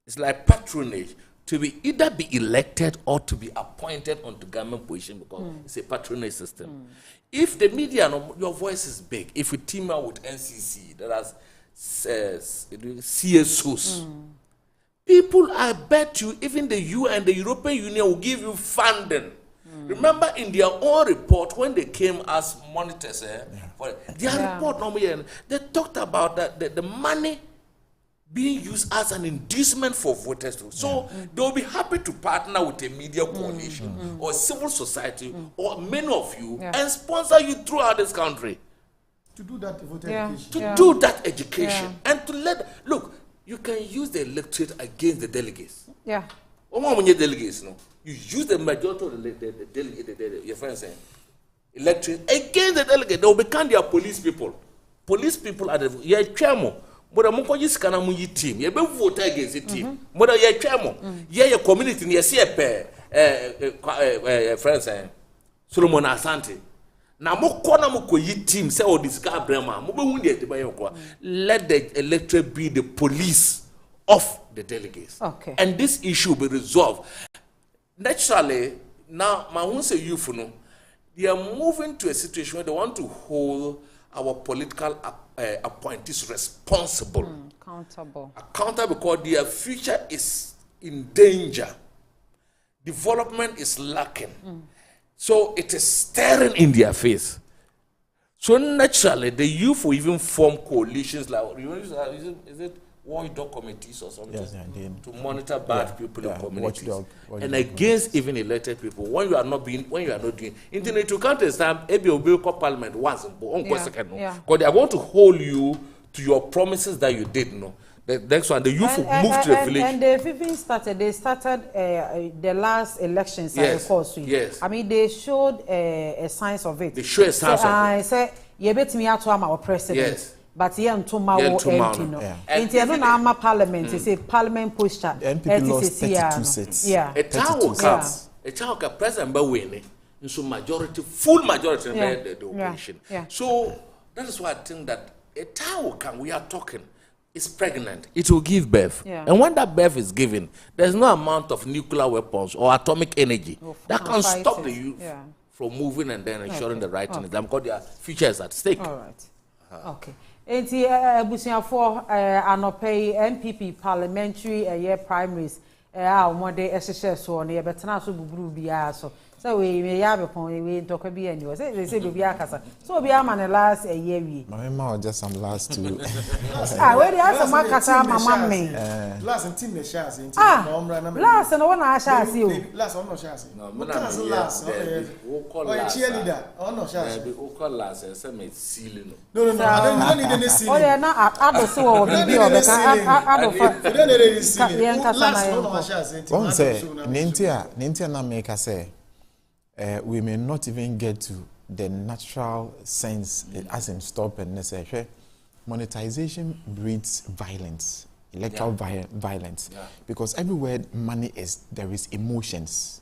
It's like patronage to either be elected or to be appointed onto government position because it's a patronage system. If the media, your voice is big, if we team up with NCC, that has CSOs, people, I bet you, even the UN and the European Union will give you funding. Remember in their own report when they came as monitors, for their report normally they talked about that the money being used as an inducement for voters. So they will be happy to partner with a media coalition or civil society or many of you and sponsor you throughout this country. To do that voter education. To do that education and to look, you can use the electorate against the delegates. Yeah. Delegates, no. You use the majority of the delegate, your friends saying, electorate against the delegate. They will become their police people. Police people are the chairman. But I'm going to use Kanamu team. You be vote against the team. But you're chairman. Your community, you see a pair, friends saying, Solomon Asante. Now, mo kona mo koyi team say o discard Brema. Mo be wundi ete ba yoko. Let the electorate be the police of the delegates. Okay. And this issue will be resolved. Naturally, now, my own say you for no, they are moving to a situation where they want to hold our political appointees responsible. Accountable because their future is in danger. Development is lacking. So it is staring in their face. So naturally, the youth will even form coalitions like, is it watchdog committees or something to monitor bad people in communities and against even elected people when you are not doing internet to counter time ABO Parliament once because they are going to hold you to your promises that you did the next one the youth will move to the village and they started the last elections I mean they showed a signs of it. They show a signs of it. I say you bet me out to our president. But here and tomorrow empty no. And you know our parliament is a parliament posture. The NPP lost 32 seats. Yeah. A town will come. A town can President Bawini. so majority, full majority, the operation. So that is why I think that a town we are talking, is pregnant, it will give birth. And when that birth is given, there's no amount of nuclear weapons or atomic energy that can stop the youth from moving and then ensuring the right thing. Because their future is at stake. All right. Okay. Enti busiafo anope Npp Parliamentary Primaries omode ehye so no ye betena so buburu bia so so we ya be pon we ntoka bia ni say be akasa so be ama ne last year wi mama just some last two we dey ask makasa mama me last team me share say last no na share say o last no share say no last o call last cheerleader no share o call last say me seal no I don't need any seal o dey na ado so o bibi o be ka ado fa you don't need any seal yen kasa na yen one say nintia na make say we may not even get to the natural sense as in stop and necessary. Monetization breeds violence, electoral violence, because everywhere money is, there is emotions.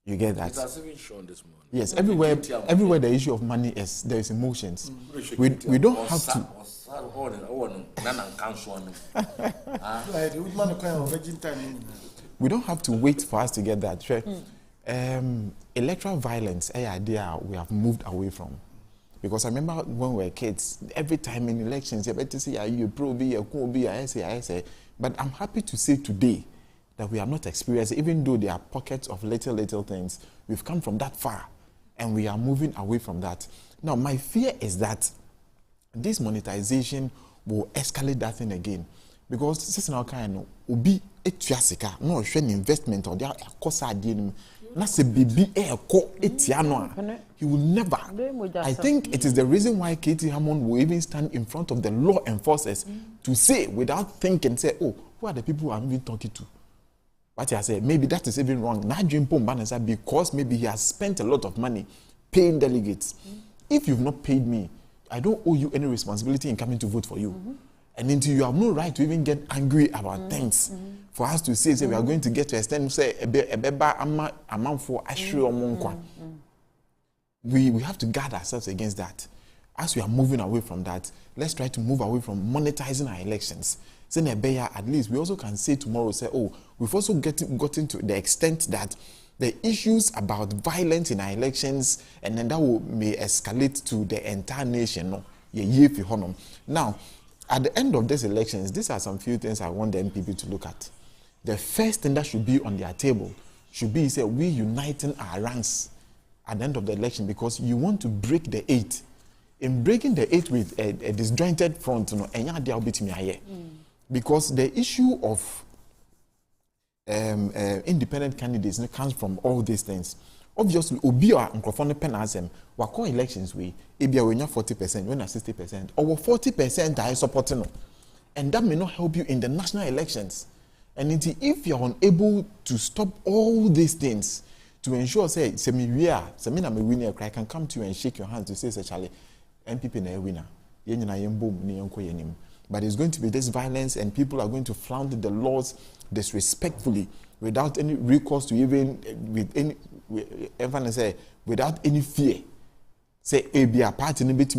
You get that? It has even shown this morning. Yes, everywhere the issue of money is, there is emotions. We don't have to. We don't have to wait for us to get that. Electoral violence, idea we have moved away from. Because I remember when we were kids, every time in elections, you better say, are you pro B, I say. But I'm happy to say today that we have not experienced, even though there are pockets of little things, we've come from that far and we are moving away from that. Now, my fear is that this monetization will escalate that thing again. Because this is now kind of ubi etuasika no an investment or their cost na se bibi he will never. I think it is the reason why Katie Hammond will even stand in front of the law enforcers to say without thinking, say, oh, who are the people I'm even talking to? But I say maybe that is even wrong. Because maybe he has spent a lot of money paying delegates. If you've not paid me, I don't owe you any responsibility in coming to vote for you. And until you have no right to even get angry about things, for us to say we are going to get to extend say we have to guard ourselves against that. As we are moving away from that, let's try to move away from monetizing our elections. Then at least we also can say tomorrow, say, oh, we've also gotten to the extent that the issues about violence in our elections, and then that may escalate to the entire nation. No, now. At the end of these elections, these are some few things I want the NPP to look at. The first thing that should be on their table should be, say, we uniting our ranks at the end of the election, because you want to break the 8. In breaking the 8 with a disjointed front, because the issue of independent candidates comes from all these things. Obviously, Obia and Crofone Penazem, Wako elections, we 40%, when 60%, or 40% are supporting. And that may not help you in the national elections. And if you're unable to stop all these things to ensure, say, Semina may winner, I can come to you and shake your hand to say, Charlie, NPP na winner. But it's going to be this violence, and people are going to flout the laws disrespectfully without any recourse to even without any fear. Say, be a party in it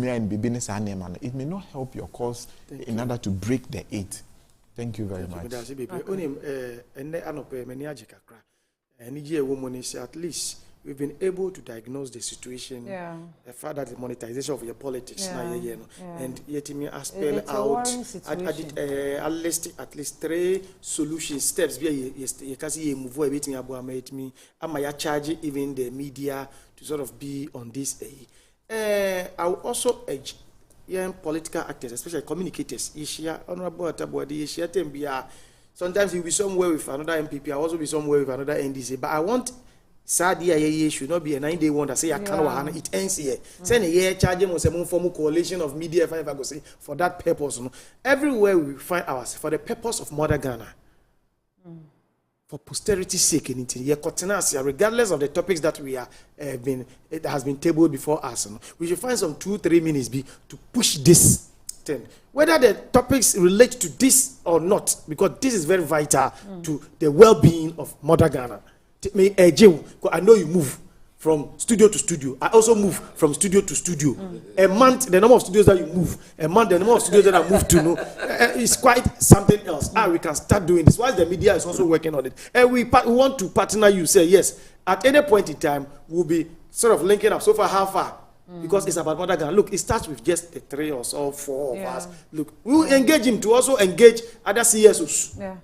may not help your cause in order to break the 8. Thank you very much. At least we've been able to diagnose the situation, the fact that the monetization of your politics, and yet me spell out at least 3 solution steps. You can see move everything about me. Am I charge even the media to sort of be on this? I will also urge young political actors, especially communicators. Sometimes you'll be somewhere with another MPP, I'll also be somewhere with another NDC, but I want Sadia should not be a 9-day wonder. Say I can't. It ends here. Send a year charging on some formal coalition of media. If I go say for that purpose, everywhere we find ourselves for the purpose of Mother Ghana, for posterity's sake, regardless of the topics that we are it has been tabled before us. We should find some 2-3 minutes to push this thing, whether the topics relate to this or not, because this is very vital to the well-being of Mother Ghana. I know you move. from studio to studio. I also move from studio to studio. A month, the number of studios that you move, a month, the number of studios that I move to, is quite something else. We can start doing this. While the media is also working on it. And we want to partner you, say, yes, at any point in time, we'll be sort of linking up. So far, how far? Because it's about Mother Ghana. Look, it starts with just the 3 or so, 4 of us. Look, we will engage him to also engage other CSOs. Yeah.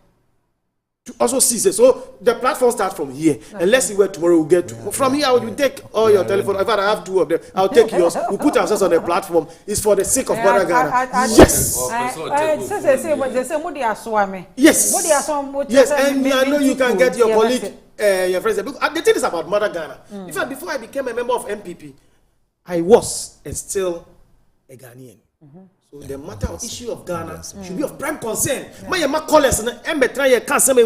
To also see. So the platform starts from here. And let's see where tomorrow we'll get to. From here, I will take all your telephone. In fact, I have 2 of them. I'll take yours. We'll put ourselves on the platform. It's for the sake of Mother Ghana. Yes. Yes. Yes. And I know you can get your colleague, your friends. The thing is about Mother Ghana. In fact, before I became a member of Npp, I was and still a Ghanaian. So the matter of issue of Ghana should be of prime concern. My colors and because of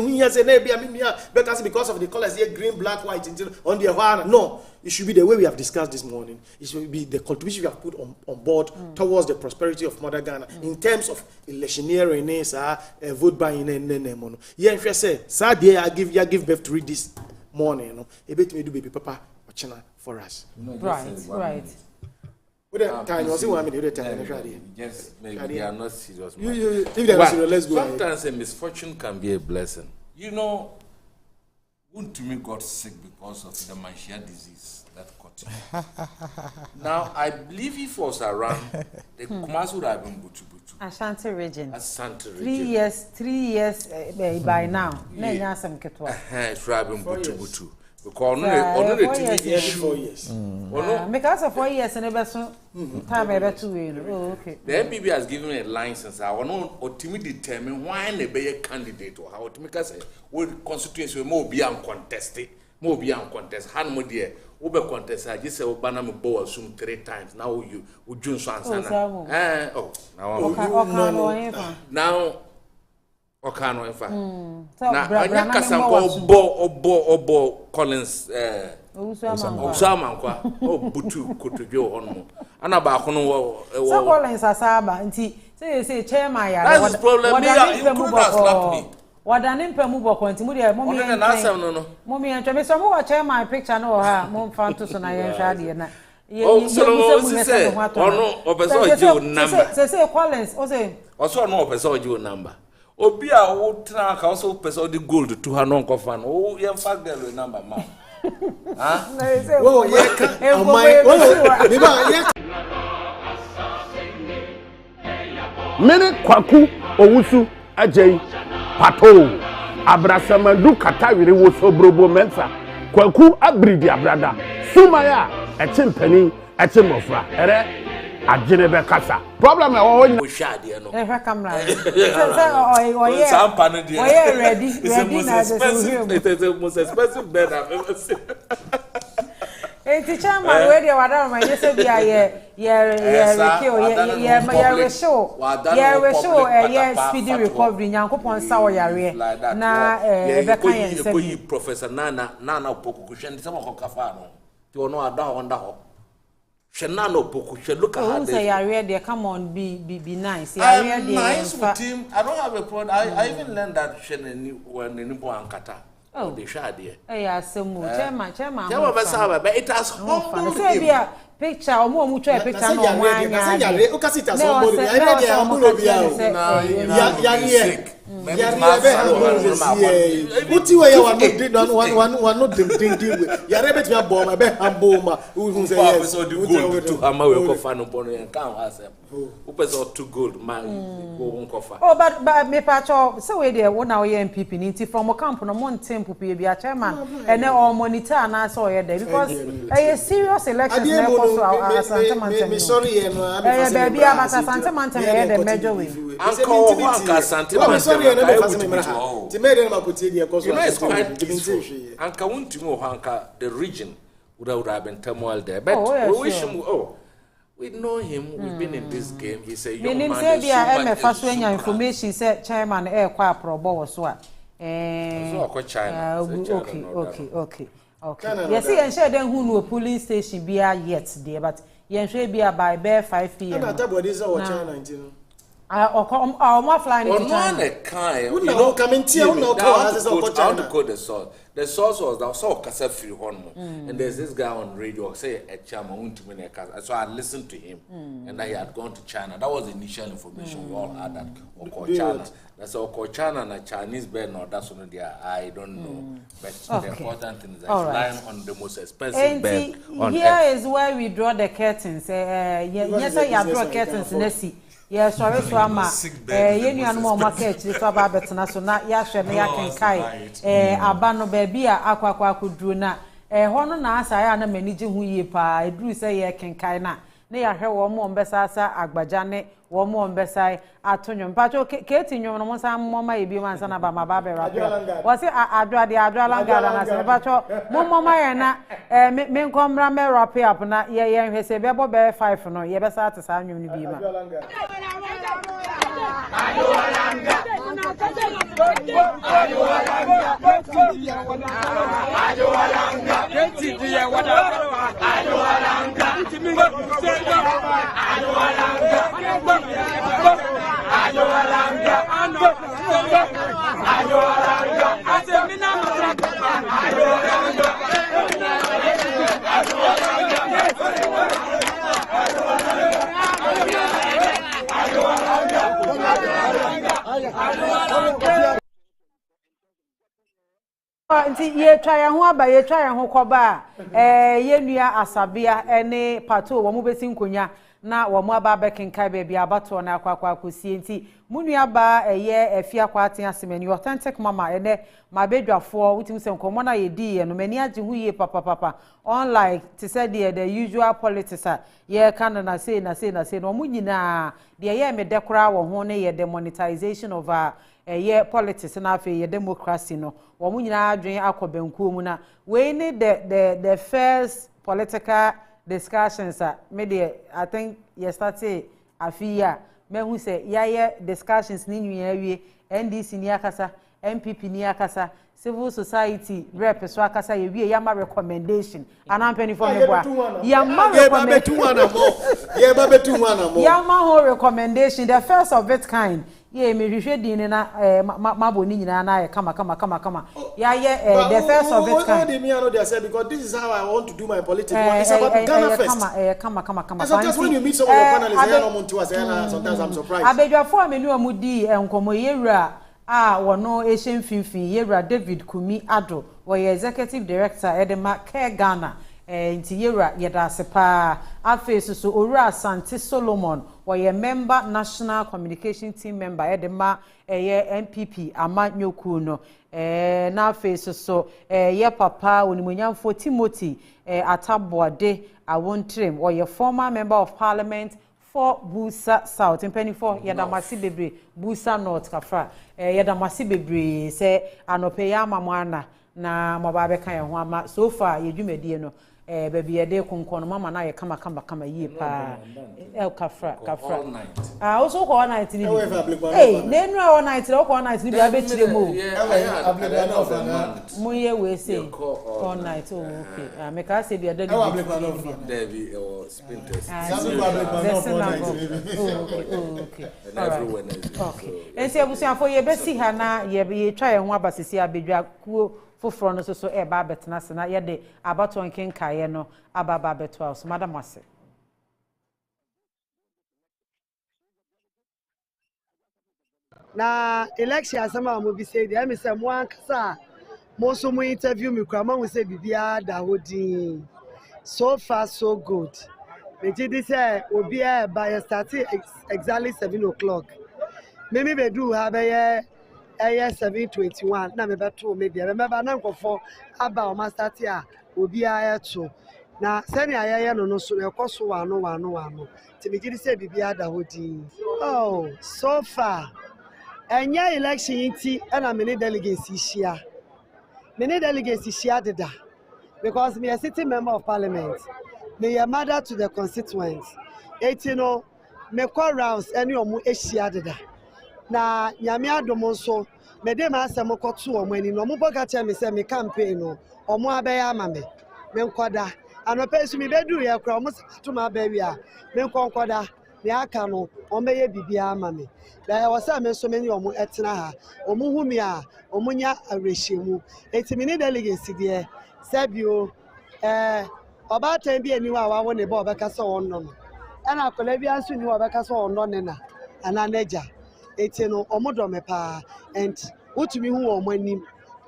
the colors here, green, black, white, on the no, it should be the way we have discussed this morning. It should be the contribution we have put on board towards the prosperity of Mother Ghana in terms of electioneering, vote buying, and yeah, if you say, Saturday I give birth to read this morning, a bit may do baby papa for us. Right. Yes, maybe they are not serious. If they are serious, let's go. Sometimes a misfortune can be a blessing. You know, wouldn't to me got sick because of the Manchia disease that caught him. Now, I believe if it was around, the Kumasi would have been Butu. Ashanti region. 3 years by now. It should have been Butu. Because only 4 years. Because of 4 years and ever so time ever 2 years. Oh, okay. The MPB has given me a license. I want to ultimately determine why they be a candidate or how to make us would constituency more be uncontested. More be uncontested. Han mo dear, Uber contest. I just say Obana me bow assume 3 times. Now you would June Swansana. Now. Okano enfa na anya kasanko obo Collins Usama kwa butu kotodwe hono ana ba kono wo so Collins asaba nti say chairman ya that's the problem me wadane mpemu boko nti mu de mommy na asem no mommy ntwe so mo wa chairman picture no ha mo mfa nto so na yen hwa de na say ono obeso oji number say Collins o say also no obeso oji number obi a wo tra ka so person the gold to her non coffan o ye fa girl number ma ha wo ye ka amai wo me ba ye mene kwaku owusu ajei pato abrasamadu katawire wo sobrobo mensa kwaku abridi abrada sumaya echimpani echimofra ere ajine be kasa problem e wo shade no e camera say sampa no dey ready na it is the most expensive bed I've ever seen. Teacher man we dey wada ma say bia ye speedy recovery nyankopon sa wo yare na be kan yen say professor nana opoku hwe say mo kokafa no ti ono ada ho nda ho. Shenano Poku, look at say yare there. Come on, be nice. Yare there. Nice with him. I don't have a problem. I even learned that Shen when in Nipo and Kata. Oh, they share there. Yeah, so much. Chairman. But it has humbled him. Picture or more picture no one. O kasi ta so bodu. I read there ambulo bia o. Ya Uti we ya one no ding we. Ya rebet me bom be amboma. Who say yes. So the gold to ama we ko fa no bono en kan asem. Who person to gold man go won ko fa. Oh but me pa cho say we there won na we MPP ni from camp no mon tempo pe bia chairman and all monitor na so ye there because a serious election na ko so Asante me sorry no baby abata Asante Mountain the major way. Uncle Asante Mountain. Anka won't mo hanka the region would have been turmoil there. But we wish him we know him, we've been in this game. He's a young man. Say there first when your information said chairman air kwa probo so China. Okay. Yes, and share then who no police station be yet there, but yen should be by 5 p.m. And that body is our China 19. Or more flying to China. You know, coming here, no call. How to code the sword. The source was that saw Kasa free Hormo. And there's this guy on radio, say a chairman, so I listened to him. And he had gone to China. That was the initial information we all had that China. That's all China and a Chinese bed, no, that's one there. I don't know. But the important thing is that it's lying on the most expensive bed on here earth. Is where we draw the curtains. Yes, I draw curtains, Nessie. Yeah, sorry, so I'm you know, market, if I bet na so na ya hwe me ya kenkai aba no baby a akwakwa kudru na ho no na asa ya na maniji hu yi pa edru say ye kenkai na ya hwe wo mo mbesa asa agbaja ne wo mo mbesa atonyo mpacho keti nyo no mo sa mo ma ebi man sa na ba ma ba be rap wo se adwalanga na se mpacho mo ma ye na me nkomra me rap up na ye hwe se be bo be 5 no ye be sa ate sa nwum ni bi ma nti ye twa ya ho aba ye twa ya ho koba ye nua asabia ene pato wo mu besi nkonya na wo mu aba bekenkai ba bia abato na akwakwa akosie nti mu nua ba ye afia kwate asemani authentic mama ene mabedwafo wutim se nkomo na ye di ye no mani age hu ye papa unlike to say the usual politics ye kan na say no mu nyina de ye me dekora wo ho ne ye demonetization of ye politics na afi ye democracy no wo mu nyina adwen akobenkuo mu na we need the first political discussions me dey I think yesterday afia me hu say ye discussions ni nwa awie NDC ni akasa MPP ni akasa civil society rep so akasa ye wie yama recommendation anampeni for me boa yama ho recommendation the first of its kind ye me hwehwe din na mabo ni nyina na ye kama ya ye the first of its kind me I know they say because this is how I want to do my politics it's about Ghana first kama sometimes when you meet some of your panelists they no want to say sometimes I'm surprised abedwafo amenu amudi enkomo yewura wono Asian Finfin yewura David Kumi Ado we executive director Edema Care Ghana nti yewura yeda sepa aface so owura Santi Solomon we member national communication team member Edema NPP amanyoku no na aface so ye papa onimonyamfo Timothy Ataboade awontrem we former member of parliament for Busa South in penny for Yadamasi Bebre Busa North Kafra Yadamasi Bebre say anope ya mamwana na mababe kan ho ama so far yedwumedie no baby yede konkono mama na ye kama yie pa Kafra also ko all night ni nenu all night no ko all night ni bia be chire mo mo ye we say all night okay make I say bia David or sprinters okay and everyone okay ense abusuafo ye besi ha na ye twa ye ho abasisi abedwa kuo foforo no so e ba betena se na ye de abato nkenkaye no ababa beto house madam ase na election asama mo bi say dey me say mo ankasa mo so mo interview me kwa ma say bibia da hodin so far so good me did say obi e by start exactly 7 o'clock me be do ha be ye 7:21 na me beto me bia remember na nkofo aba o master tia obi a eto na sani ayeye no so ekoso wano ti me did say bibia da hodin oh so far enya election inti na many delegates share deda because me a sitting member of parliament me a mother to the constituents etino me call rounds any omu share deda na nyame adomo so me dey ma asem koto omu ani no omu boka che me say me campaign no omu abeya ama me nkoda anope su me bedu ye kra omu sato ma abewi a me nkoda ne aka no ɔmbɛyɛ bibia ama me da wɔ sɛ me so me ne ɔmo ɛtena ha ɔmo hu me a ɔmo nya awerɛhyɛmu eti me ne delegates deɛ sɛbio ɔbaatan bi ani wa wawo ne ba ɔbɛka sɛ ɔnɔ no ɛna akɔla bi anso ni ɔbɛka sɛ ɔnɔ ne na ana n'agya eti no ɔmo dɔ me paa and wotumi hu ɔmo anim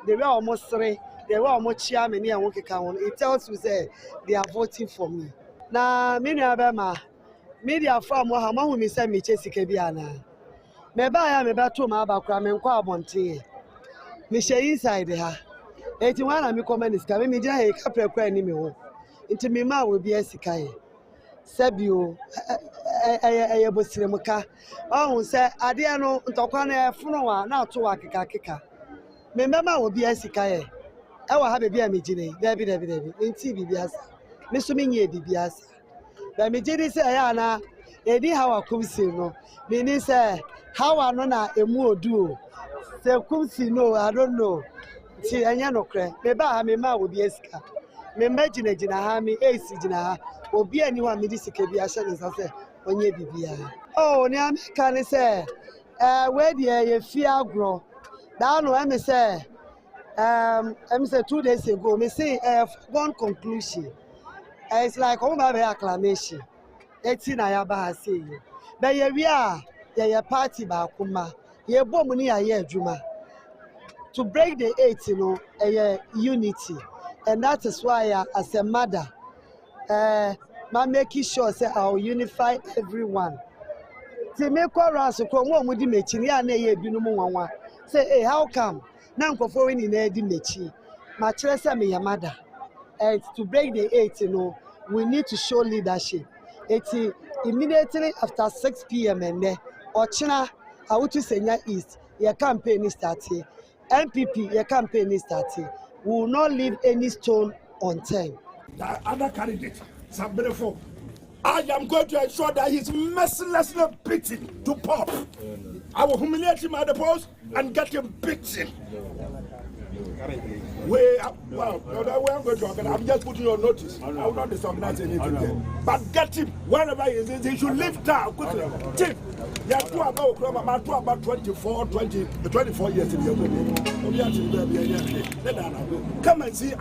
the way ɔmo sere the way ɔmo kyia me ne ɛho keka ho it tells you say they are voting for me na me nua bɛma media from ha ma hu me say me che sika bi ana me ba ya me beto ma aba kra me nkɔ abonte me hye inside ha eti wana me come ni sika me gina he ka prekra ni me ho nti me ma wo bi asika ye sabio eye bosire muka ɔhu sɛ ade no ntɔkwa na ɛfono wa na ato wa keka me mema wo bi asika ye ɛwɔ ha be bi a me gina dabi nti bibi asa me so me nye bibi asa da me gidi sɛ ya na edi hawa kumsi no me ni sɛ hawa no na emu odu o sɛ kumsi no I don't know ti anya no kre me ba ha me ma wo bi asika me magina ha me AC gina ha obi ani wa me di sika bi ahye ne nsa sɛ onye bibia oh ni ameka ne sɛ we die ye fi agro da no em say 2 days ago me say one conclusion it's like all my acclamation eti na ya ba ha say be ye wi a ye party ba kuma ye bom ni aye adwuma to break the 8 you know unity and that is why as a mother I'm making sure say I'll unify everyone. To make chorus ko mo di mechi ya na ye binu mu wanwa. Say hey how come? Na nkofo we ni na di mechi. Ma kire say me ya mother. And to break the 8 you know we need to show leadership. It's immediately after 6 p.m. and there Ochina Awutu Senya East your campaign is starting. Npp your campaign is starting. We will not leave any stone unturned. The other candidate Sabirefo, I am going to ensure that he's mercilessly beaten to pulp. I will humiliate him at the post and get him beaten. Well, I'm going to organize. I'm just putting you on notice. I will not disorganize anything there. But get him wherever he is. He should leave town quickly. Chief, you are two about 24 years in the come and see.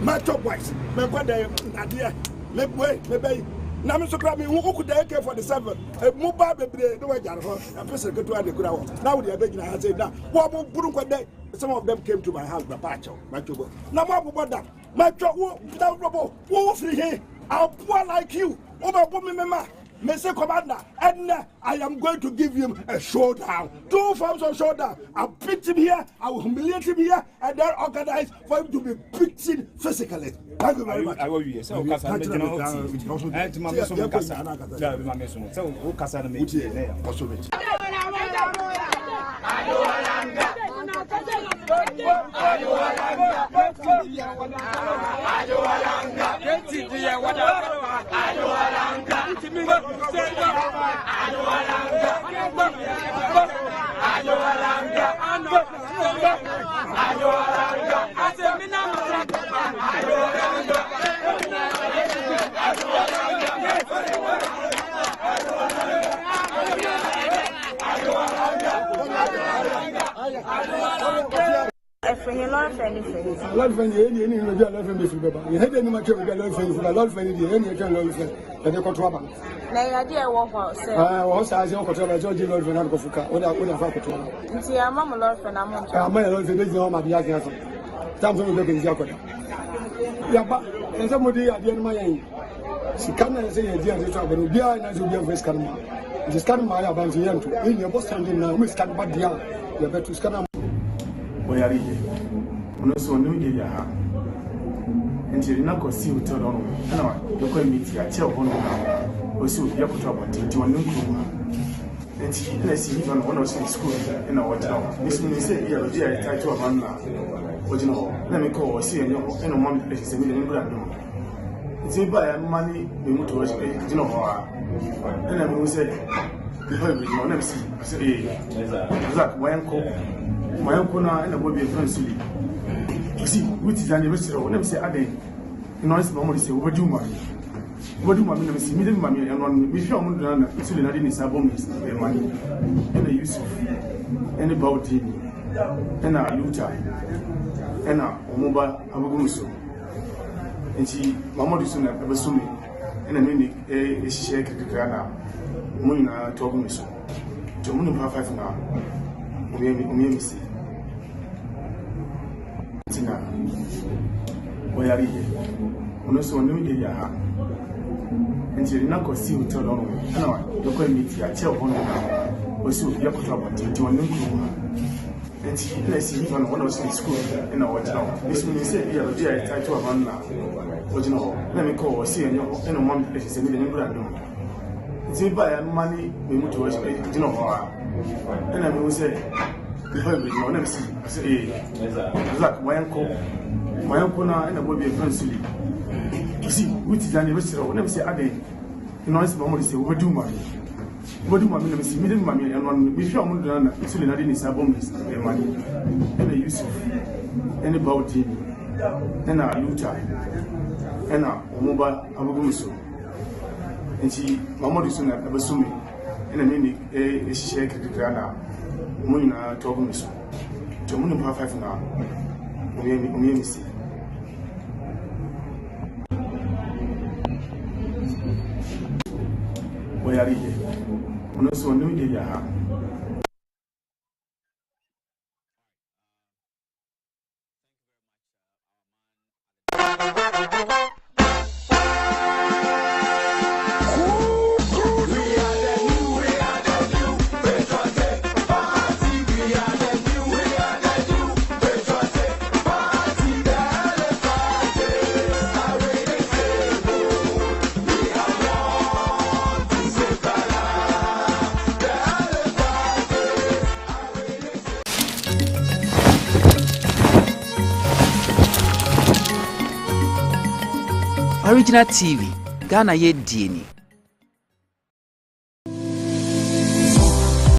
My top wives, my brother, Nadia, maybe. Now, Mr. Crabby, who could they care for the 7? A mobile baby, no way, a person go to the ground. Now they are begging, I say that. What would they? Some of them came to my house, my trouble. Now, what about that? My trouble, who free here? I'll poor like you. Over woman, Mama. Mr. Commander, and I am going to give him a showdown. 2 forms of showdown. I'll beat him here, I will humiliate him here, and then organize for him to be beaten physically. Thank you very much. I will be so so no give ya until na go see hotel no na you go meet ya che ho no o si obi akoto abonte ti wonu nko enti na si ni no school na what now this means say ya be ya title of man na o ji no na me ko o si enyo e no mom be se me ni ngura no enti ba ya mani be mu to o se ji no ho a na me say the boy be no na see say exact wayanko na na bobi francili see which is an anniversary when say ade noise normally say obaduma What do you mean? Me, me, mommy, and on me, show me done. So the lady is a bomb is money. And a Yusuf, and a Bauti, and a Luta, and a Omoba Abuguso. And she, Mamma is soon ever so me, and a minute a shake the grana, Muna talking me so. To Moon 5 now. We see. Tina, where are you? When I saw new year, and you did not go see you tell on me. No, you're going to meet your child on or so you put up to a new room. And she let's see even one of us in school in our town. This means say, yeah, I tried to have one now. But you know, let me call or see and your mom places and then brand. It's by money we want to watch it, you know. And I will say, I say, like my uncle now, and I will be a friend. You see, which is an investor, whenever say, Ade, you know, it's my say, what do money? What do mommy see? Me, mommy, and one, we show them done, it's really not in his abundance, their money, and a Yusuf, and a Bauti, and a Luta, and a Omoba Abuguso. And she, Mamma is soon ever so me, and a minute a shake the grana, Muna talking so. To Moon 5 now, we see. Where are you? When I saw new year, Original TV, Ghana ye Dini.